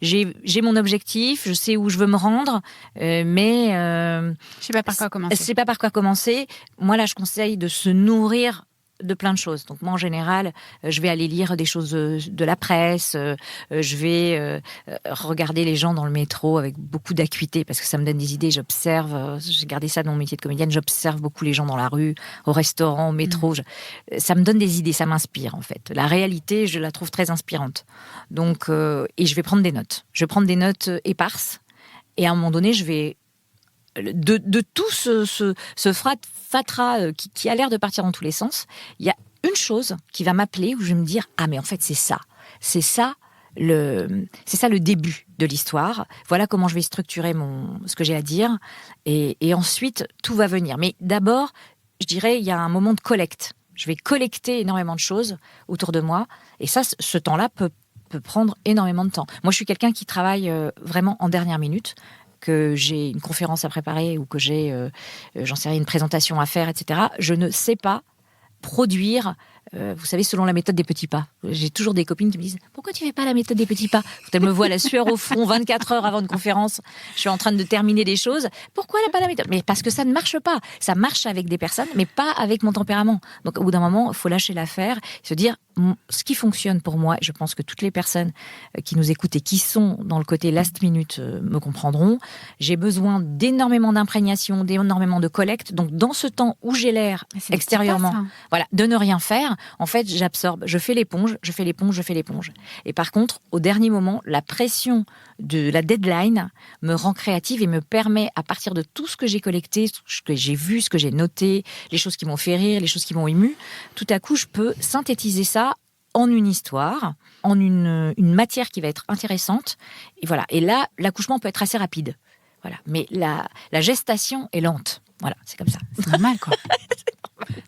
S2: J'ai mon objectif, je sais où je veux me rendre, mais
S1: je sais pas par quoi commencer.
S2: Je sais pas par quoi commencer. Moi, là, je conseille de se nourrir de plein de choses. Donc moi, en général, je vais aller lire des choses de la presse, je vais regarder les gens dans le métro avec beaucoup d'acuité parce que ça me donne des idées. J'observe, j'ai gardé ça dans mon métier de comédienne, j'observe beaucoup les gens dans la rue, au restaurant, au métro. Ça me donne des idées, ça m'inspire en fait. La réalité, je la trouve très inspirante. Donc, et je vais prendre des notes. Je vais prendre des notes éparses et à un moment donné, je vais de tout ce fatras qui a l'air de partir dans tous les sens, il y a une chose qui va m'appeler où je vais me dire ah mais en fait c'est ça le début de l'histoire. Voilà comment je vais structurer ce que j'ai à dire et ensuite tout va venir. Mais d'abord, je dirais il y a un moment de collecte. Je vais collecter énormément de choses autour de moi et ça, ce temps-là peut prendre énormément de temps. Moi, je suis quelqu'un qui travaille vraiment en dernière minute. Que j'ai une conférence à préparer ou que j'ai, j'en sais rien, une présentation à faire, etc. Je ne sais pas produire, vous savez, selon la méthode des petits pas. J'ai toujours des copines qui me disent « Pourquoi tu fais pas la méthode des petits pas ?» Quand elles me voient la sueur au front 24 heures avant une conférence, je suis en train de terminer des choses. Pourquoi elle n'a pas la méthode ? Mais parce que ça ne marche pas. Ça marche avec des personnes, mais pas avec mon tempérament. Donc au bout d'un moment, il faut lâcher l'affaire, se dire ce qui fonctionne pour moi, et je pense que toutes les personnes qui nous écoutent et qui sont dans le côté last minute me comprendront, j'ai besoin d'énormément d'imprégnation, d'énormément de collecte. Donc dans ce temps où j'ai l'air extérieurement, voilà, de ne rien faire, en fait, j'absorbe, je fais l'éponge. Et par contre, au dernier moment, la pression de la deadline me rend créative et me permet, à partir de tout ce que j'ai collecté, ce que j'ai vu, ce que j'ai noté, les choses qui m'ont fait rire, les choses qui m'ont ému, tout à coup, je peux synthétiser ça en une histoire, en une matière qui va être intéressante. Et voilà. Et là, l'accouchement peut être assez rapide. Voilà. Mais la gestation est lente. Voilà, c'est comme ça.
S1: C'est normal, quoi.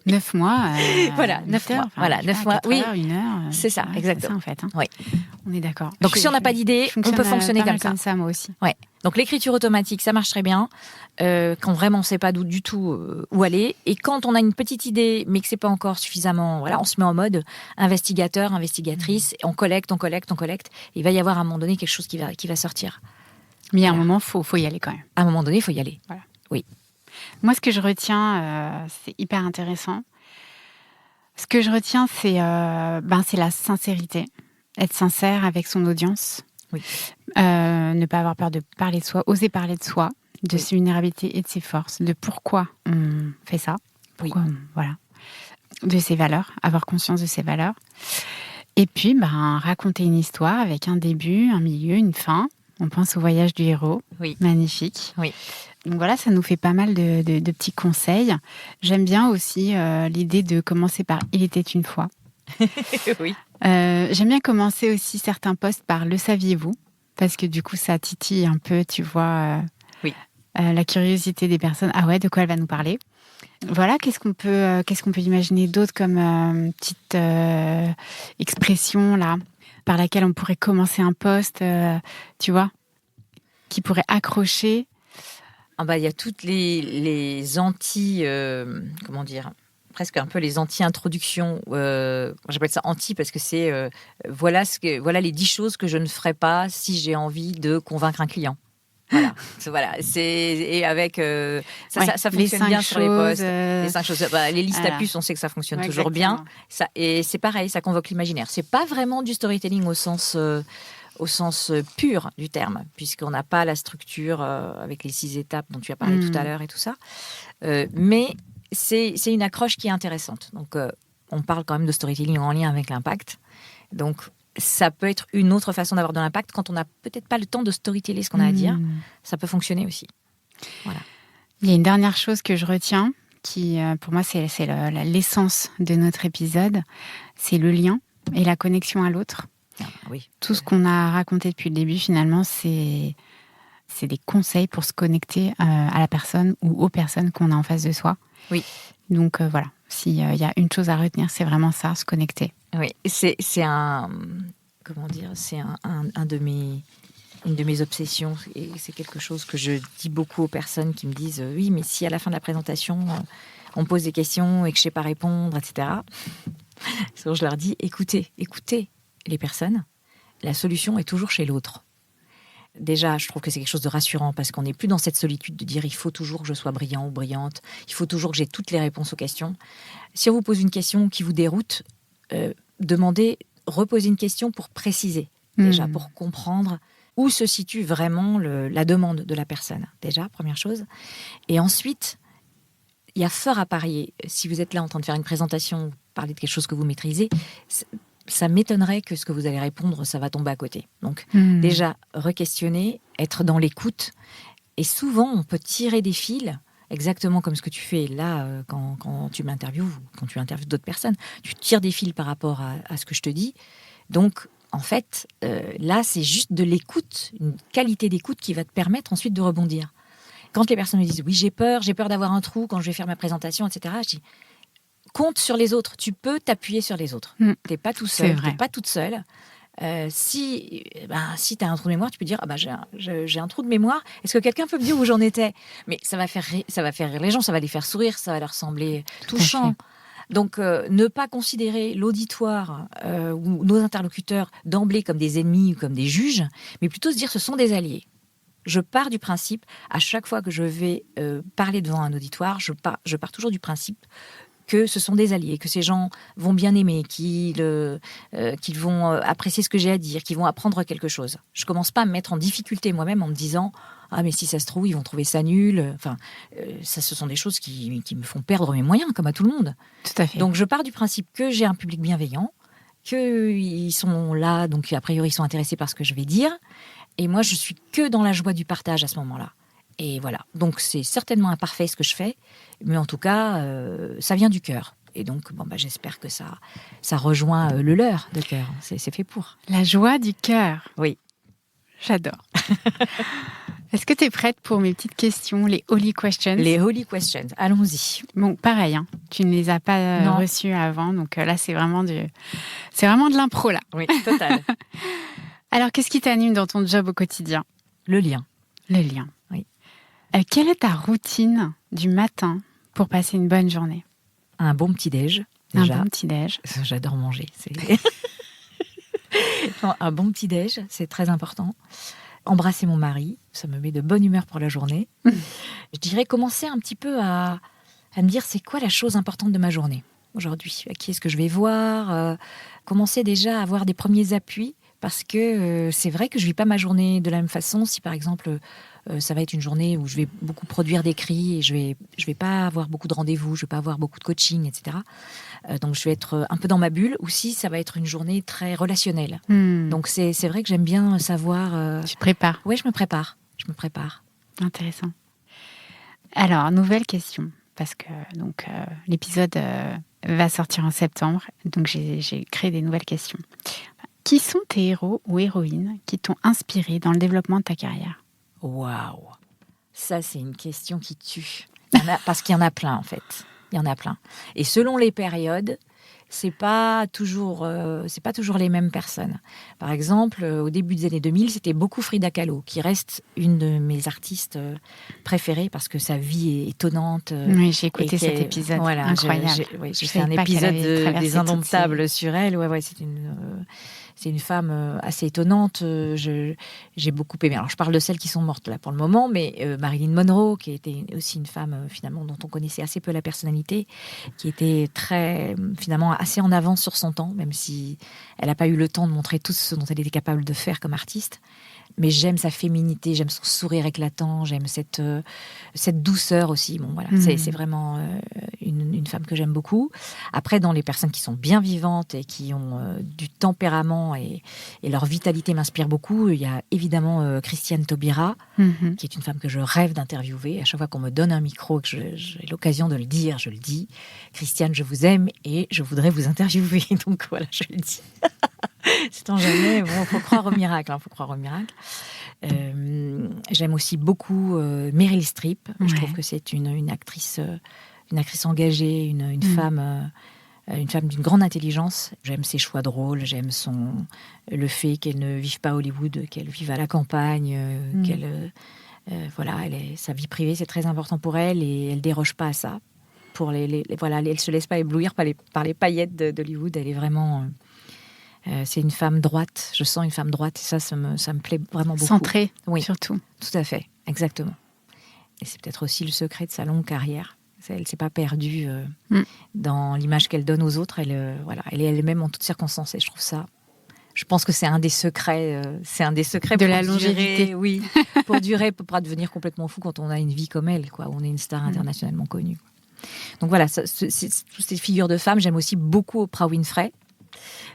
S1: 9 mois.
S2: Voilà, 9 mois. Voilà, 9 mois. Oui,
S1: 1 heure.
S2: C'est ça, exactement.
S1: C'est ça, en fait. Hein.
S2: Oui.
S1: On est d'accord.
S2: Donc, si on n'a pas d'idée, on peut fonctionner comme
S1: ça, moi aussi.
S2: Ouais. Donc, l'écriture automatique, ça marche très bien. Quand vraiment on ne sait pas du tout où aller. Et quand on a une petite idée, mais que c'est pas encore suffisamment, voilà, on se met en mode investigateur, investigatrice. On collecte. Il va y avoir à un moment donné quelque chose qui va sortir.
S1: Mais à un moment, faut y aller quand même.
S2: À un moment donné, il faut y aller.
S1: Voilà.
S2: Oui.
S1: Moi, ce que je retiens, c'est hyper intéressant. Ce que je retiens, c'est la sincérité. Être sincère avec son audience.
S2: Oui.
S1: Ne pas avoir peur de parler de soi, oser parler de soi, de ses vulnérabilités et de ses forces, de pourquoi on fait ça. Pourquoi voilà. De ses valeurs, avoir conscience de ses valeurs. Et puis, raconter une histoire avec un début, un milieu, une fin. On pense au voyage du héros.
S2: Oui.
S1: Magnifique.
S2: Oui.
S1: Donc voilà, ça nous fait pas mal de petits conseils. J'aime bien aussi l'idée de commencer par « Il était une fois ».
S2: Oui.
S1: J'aime bien commencer aussi certains posts par « Le saviez-vous » parce que du coup, ça titille un peu, tu vois,
S2: oui.
S1: La curiosité des personnes. Ah ouais, de quoi elle va nous parler ? Voilà, qu'est-ce qu'on peut imaginer d'autre comme petite expression là, par laquelle on pourrait commencer un post, tu vois, qui pourrait accrocher.
S2: Il y a toutes les anti, comment dire, presque un peu les anti-introductions. J'appelle ça anti parce que c'est voilà les 10 choses que je ne ferais pas si j'ai envie de convaincre un client. Voilà. Et avec ça fonctionne bien sur les posts. Les 5 choses. Les listes à puces, on sait que ça fonctionne toujours bien. Et c'est pareil, ça convoque l'imaginaire. C'est pas vraiment du storytelling au sens pur du terme, puisqu'on n'a pas la structure avec les 6 étapes dont tu as parlé tout à l'heure et tout ça. Mais c'est une accroche qui est intéressante. Donc, on parle quand même de storytelling en lien avec l'impact. Donc, ça peut être une autre façon d'avoir de l'impact quand on n'a peut-être pas le temps de storyteller ce qu'on a à dire. Ça peut fonctionner aussi. Voilà.
S1: Il y a une dernière chose que je retiens, qui, pour moi, c'est l'essence de notre épisode. C'est le lien et la connexion à l'autre.
S2: Oui.
S1: Tout ce qu'on a raconté depuis le début, finalement, c'est des conseils pour se connecter à la personne ou aux personnes qu'on a en face de soi.
S2: Oui.
S1: Donc voilà, s'il y a une chose à retenir, c'est vraiment ça, se connecter.
S2: Oui, c'est une de mes obsessions, et c'est quelque chose que je dis beaucoup aux personnes qui me disent oui, mais si à la fin de la présentation on me pose des questions et que je sais pas répondre, etc. Donc je leur dis écoutez les personnes, la solution est toujours chez l'autre. Déjà, je trouve que c'est quelque chose de rassurant parce qu'on n'est plus dans cette solitude de dire il faut toujours que je sois brillant ou brillante, il faut toujours que j'ai toutes les réponses aux questions. Si on vous pose une question qui vous déroute, reposez une question pour préciser, déjà, pour comprendre où se situe vraiment la demande de la personne. Déjà, première chose. Et ensuite, il y a fort à parier. Si vous êtes là en train de faire une présentation, vous parlez de quelque chose que vous maîtrisez, ça m'étonnerait que ce que vous allez répondre, ça va tomber à côté. Donc, déjà, re-questionner, être dans l'écoute. Et souvent, on peut tirer des fils, exactement comme ce que tu fais là, quand tu m'interviewes, quand tu interviews d'autres personnes. Tu tires des fils par rapport à ce que je te dis. Donc, en fait, là, c'est juste de l'écoute, une qualité d'écoute qui va te permettre ensuite de rebondir. Quand les personnes me disent « oui, j'ai peur d'avoir un trou quand je vais faire ma présentation, etc. » Je dis « compte sur les autres, tu peux t'appuyer sur les autres. T'es pas tout seul, t'es pas toute seule. Si tu as un trou de mémoire, tu peux dire j'ai un trou de mémoire, est-ce que quelqu'un peut me dire où j'en étais ?» Mais ça va faire rire les gens, ça va les faire sourire, ça va leur sembler touchant. Donc, ne pas considérer l'auditoire ou nos interlocuteurs d'emblée comme des ennemis ou comme des juges, mais plutôt se dire ce sont des alliés. Je pars du principe, à chaque fois que je vais parler devant un auditoire, je pars toujours du principe que ce sont des alliés, que ces gens vont bien aimer, qu'ils vont apprécier ce que j'ai à dire, qu'ils vont apprendre quelque chose. Je ne commence pas à me mettre en difficulté moi-même en me disant « Ah, mais si ça se trouve, ils vont trouver ça nul. » Enfin, ça, ce sont des choses qui me font perdre mes moyens, comme à tout le monde.
S1: Tout à fait.
S2: Donc, je pars du principe que j'ai un public bienveillant, qu'ils sont là, donc a priori, ils sont intéressés par ce que je vais dire. Et moi, je suis que dans la joie du partage à ce moment-là. Et voilà. Donc, c'est certainement imparfait ce que je fais, mais en tout cas, ça vient du cœur. Et donc, j'espère que ça rejoint le leur de cœur. C'est fait pour.
S1: La joie du cœur.
S2: Oui.
S1: J'adore. Est-ce que tu es prête pour mes petites questions, les Holy Questions ?
S2: Les Holy Questions, allons-y.
S1: Bon, pareil, tu ne les as pas reçues avant, donc là, c'est vraiment de l'impro, là.
S2: Oui, total.
S1: Alors, qu'est-ce qui t'anime dans ton job au quotidien ?
S2: Le lien.
S1: Le lien.
S2: Oui.
S1: Quelle est ta routine du matin pour passer une bonne journée ?
S2: Un bon petit-déj, déjà.
S1: Un bon petit-déj.
S2: J'adore manger. Un bon petit-déj, c'est très important. Embrasser mon mari, ça me met de bonne humeur pour la journée. Je dirais commencer un petit peu à me dire c'est quoi la chose importante de ma journée aujourd'hui. À qui est-ce que je vais voir ? Commencer déjà à avoir des premiers appuis. Parce que c'est vrai que je ne vis pas ma journée de la même façon. Si par exemple, ça va être une journée où je vais beaucoup produire d'écrits et je vais pas avoir beaucoup de rendez-vous, je vais pas avoir beaucoup de coaching, etc. Donc je vais être un peu dans ma bulle. Ou si ça va être une journée très relationnelle. Donc c'est vrai que j'aime bien savoir...
S1: Tu te prépares ?
S2: Oui, je me prépare.
S1: Intéressant. Alors, nouvelle question. Parce que l'épisode va sortir en septembre. Donc j'ai créé des nouvelles questions. Qui sont tes héros ou héroïnes qui t'ont inspiré dans le développement de ta carrière ?
S2: Waouh ! Ça, c'est une question qui tue. Parce qu'il y en a plein, en fait. Il y en a plein. Et selon les périodes, c'est pas toujours les mêmes personnes. Par exemple, au début des années 2000, c'était beaucoup Frida Kahlo, qui reste une de mes artistes préférées parce que sa vie est étonnante.
S1: Oui, j'ai écouté cet épisode. Voilà, incroyable.
S2: J'ai fait un épisode des Indomptables sur elle. Ouais, c'est une femme assez étonnante. J'ai beaucoup aimé. Alors, je parle de celles qui sont mortes là pour le moment, mais Marilyn Monroe, qui était aussi une femme finalement dont on connaissait assez peu la personnalité, qui était très finalement assez en avance sur son temps, même si elle n'a pas eu le temps de montrer tout ce dont elle était capable de faire comme artiste. Mais j'aime sa féminité, j'aime son sourire éclatant, j'aime cette douceur aussi. Bon, voilà, c'est vraiment une femme que j'aime beaucoup. Après, dans les personnes qui sont bien vivantes et qui ont du tempérament et leur vitalité m'inspire beaucoup, il y a évidemment Christiane Taubira, qui est une femme que je rêve d'interviewer. À chaque fois qu'on me donne un micro et que j'ai l'occasion de le dire, je le dis. Christiane, je vous aime et je voudrais vous interviewer. Donc voilà, je le dis. C'est en jamais. Bon, faut croire au miracle. Faut croire au miracle. J'aime aussi beaucoup Meryl Streep. Ouais. Je trouve que c'est une actrice engagée, une femme d'une grande intelligence. J'aime ses choix de rôle, j'aime le fait qu'elle ne vive pas à Hollywood, qu'elle vive à la campagne, sa vie privée, c'est très important pour elle et elle déroge pas à ça. Elle se laisse pas éblouir par les paillettes d'Hollywood. Elle est vraiment c'est une femme droite. Je sens une femme droite et ça me plaît vraiment beaucoup.
S1: Centrée,
S2: oui,
S1: surtout.
S2: Tout à fait, exactement. Et c'est peut-être aussi le secret de sa longue carrière. Elle ne s'est pas perdue dans l'image qu'elle donne aux autres. Elle est elle-même en toutes circonstances. Et je pense que c'est un des secrets.
S1: De la longévité.
S2: Oui, pour durer, pour pas devenir complètement fou quand on a une vie comme elle, quoi. On est une star internationalement connue. Donc voilà, c'est toutes ces figures de femmes. J'aime aussi beaucoup Oprah Winfrey,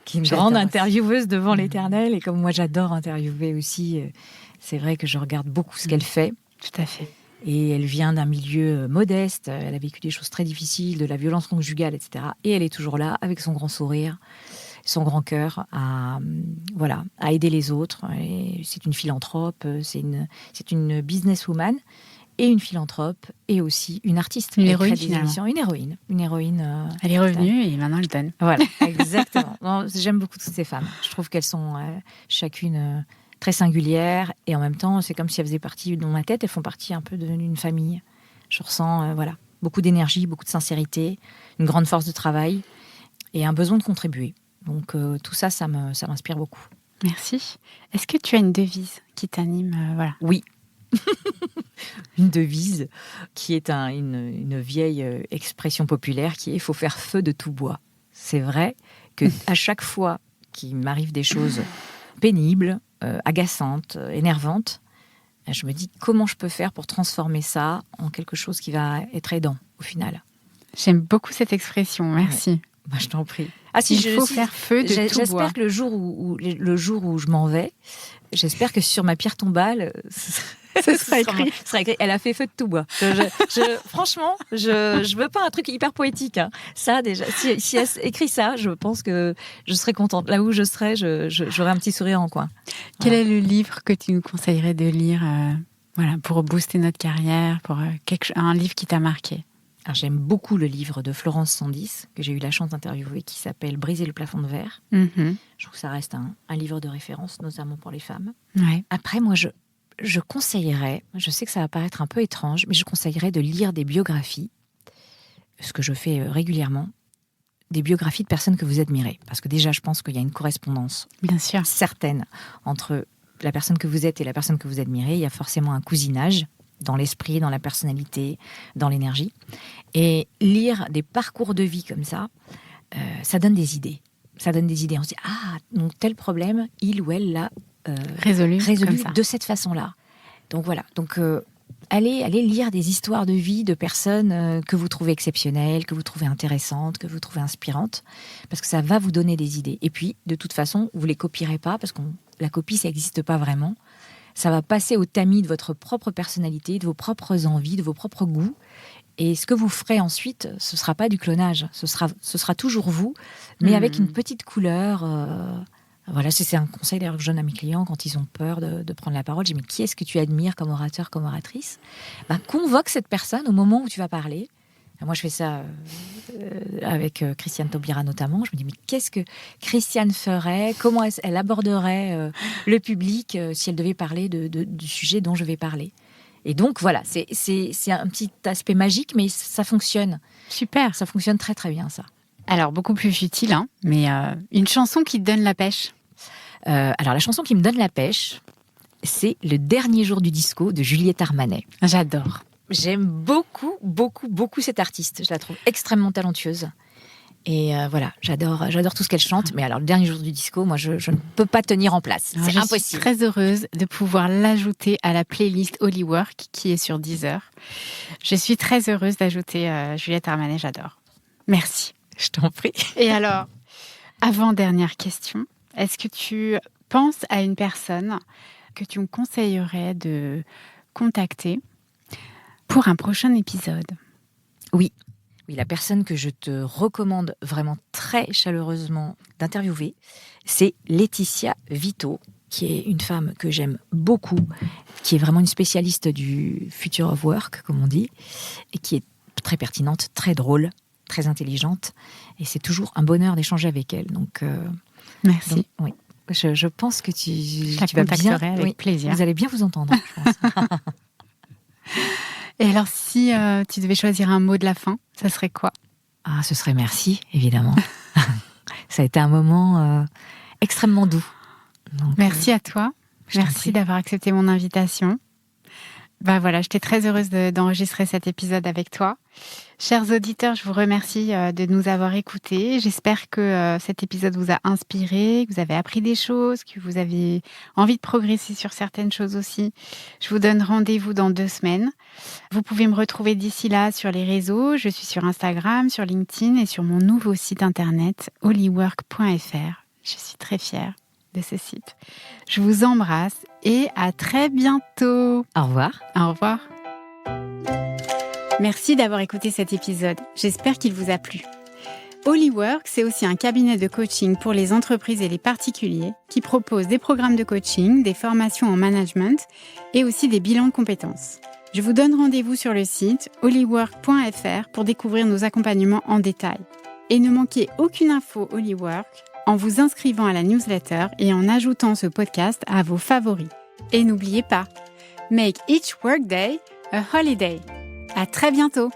S2: qui est une grande intervieweuse devant l'éternel. Et comme moi, j'adore interviewer aussi, c'est vrai que je regarde beaucoup ce qu'elle fait.
S1: Tout à fait.
S2: Et elle vient d'un milieu modeste. Elle a vécu des choses très difficiles, de la violence conjugale, etc. Et elle est toujours là, avec son grand sourire, son grand cœur, à aider les autres. Et c'est une philanthrope, c'est une businesswoman et une philanthrope et aussi une artiste.
S1: Une héroïne, finalement.
S2: Une héroïne.
S1: Elle est revenue et maintenant elle donne.
S2: Voilà, exactement. Bon, j'aime beaucoup toutes ces femmes. Je trouve qu'elles sont chacune très singulières et en même temps, c'est comme si elles faisaient partie de ma tête. Elles font partie un peu d'une famille. Je ressens beaucoup d'énergie, beaucoup de sincérité, une grande force de travail et un besoin de contribuer. Donc tout ça, ça m'inspire beaucoup.
S1: Merci. Est-ce que tu as une devise qui t'anime
S2: Oui. Une devise qui est une vieille expression populaire qui est « il faut faire feu de tout bois ». C'est vrai que à chaque fois qu'il m'arrive des choses pénibles, agaçantes, énervantes, je me dis comment je peux faire pour transformer ça en quelque chose qui va être aidant au final.
S1: J'aime beaucoup cette expression, merci.
S2: Ouais. Bah, je t'en prie.
S1: Il faut faire feu de tout bois.
S2: J'espère que le jour où je m'en vais, j'espère que sur ma pierre tombale,
S1: ce sera écrit.
S2: Elle a fait feu de tout bois. Franchement, je veux pas un truc hyper poétique. Hein. Ça, déjà, si elle écrit ça, je pense que je serais contente. Là où je serais, j'aurais un petit sourire en coin.
S1: Quel est le livre que tu nous conseillerais de lire pour booster notre carrière, pour un livre qui t'a marqué?
S2: Alors, j'aime beaucoup le livre de Florence Sandis, que j'ai eu la chance d'interviewer, qui s'appelle « Briser le plafond de verre ». Je trouve que ça reste un livre de référence, notamment pour les femmes.
S1: Ouais.
S2: Après, moi, je conseillerais, je sais que ça va paraître un peu étrange, mais je conseillerais de lire des biographies, ce que je fais régulièrement, des biographies de personnes que vous admirez. Parce que déjà, je pense qu'il y a une correspondance
S1: bien sûr
S2: certaine entre la personne que vous êtes et la personne que vous admirez. Il y a forcément un cousinage dans l'esprit, dans la personnalité, dans l'énergie. Et lire des parcours de vie comme ça, ça donne des idées. Ça donne des idées. On se dit, donc tel problème, il ou elle l'a résolu de cette façon-là. Donc voilà. Donc allez lire des histoires de vie de personnes que vous trouvez exceptionnelles, que vous trouvez intéressantes, que vous trouvez inspirantes, parce que ça va vous donner des idées. Et puis, de toute façon, vous les copierez pas, parce que la copie, ça n'existe pas vraiment. Ça va passer au tamis de votre propre personnalité, de vos propres envies, de vos propres goûts. Et ce que vous ferez ensuite, ce ne sera pas du clonage. Ce sera toujours vous, mais avec une petite couleur. Voilà, c'est un conseil d'ailleurs que je donne à mes clients quand ils ont peur de prendre la parole. Je dis, mais qui est-ce que tu admires comme orateur, comme oratrice ? Convoque cette personne au moment où tu vas parler. Moi, je fais ça avec Christiane Taubira notamment. Je me dis, mais qu'est-ce que Christiane ferait ? Comment elle aborderait le public si elle devait parler du sujet dont je vais parler ? Et donc, voilà, c'est un petit aspect magique, mais ça fonctionne.
S1: Super.
S2: Ça fonctionne très, très bien, ça.
S1: Alors, beaucoup plus futile, mais une chanson qui te donne la pêche.
S2: Alors, la chanson qui me donne la pêche, c'est « Le dernier jour du disco » de Juliette Armanet.
S1: J'adore.
S2: J'aime beaucoup, beaucoup, beaucoup cette artiste. Je la trouve extrêmement talentueuse. Et voilà, j'adore tout ce qu'elle chante. Mais alors, le dernier jour du disco, moi, je ne peux pas tenir en place.
S1: Alors,
S2: c'est impossible.
S1: Je suis très heureuse de pouvoir l'ajouter à la playlist Holy Work qui est sur Deezer. Je suis très heureuse d'ajouter Juliette Armanet, j'adore. Merci.
S2: Je t'en prie.
S1: Et alors, avant-dernière question, est-ce que tu penses à une personne que tu me conseillerais de contacter pour un prochain épisode ?
S2: Oui, la personne que je te recommande vraiment très chaleureusement d'interviewer, c'est Laetitia Vito, qui est une femme que j'aime beaucoup, qui est vraiment une spécialiste du future of work, comme on dit, et qui est très pertinente, très drôle, très intelligente. Et c'est toujours un bonheur d'échanger avec elle. Donc,
S1: merci.
S2: Donc, oui. Je pense que tu
S1: vas bien
S2: avec
S1: plaisir.
S2: Vous allez bien vous entendre, je pense.
S1: Et alors, si tu devais choisir un mot de la fin, ça serait quoi ?
S2: Ah, ce serait merci, évidemment. Ça a été un moment extrêmement doux. Donc,
S1: merci à toi. Merci d'avoir accepté mon invitation. Voilà, j'étais très heureuse d'enregistrer cet épisode avec toi. Chers auditeurs, je vous remercie de nous avoir écoutés. J'espère que cet épisode vous a inspiré, que vous avez appris des choses, que vous avez envie de progresser sur certaines choses aussi. Je vous donne rendez-vous dans 2 semaines. Vous pouvez me retrouver d'ici là sur les réseaux. Je suis sur Instagram, sur LinkedIn et sur mon nouveau site internet holywork.fr. Je suis très fière de ce site. Je vous embrasse et à très bientôt.
S2: Au revoir.
S1: Au revoir. Merci d'avoir écouté cet épisode. J'espère qu'il vous a plu. Holy Work, c'est aussi un cabinet de coaching pour les entreprises et les particuliers qui propose des programmes de coaching, des formations en management et aussi des bilans de compétences. Je vous donne rendez-vous sur le site holywork.fr pour découvrir nos accompagnements en détail. Et ne manquez aucune info Holy Work en vous inscrivant à la newsletter et en ajoutant ce podcast à vos favoris. Et n'oubliez pas, make each workday a holiday. À très bientôt!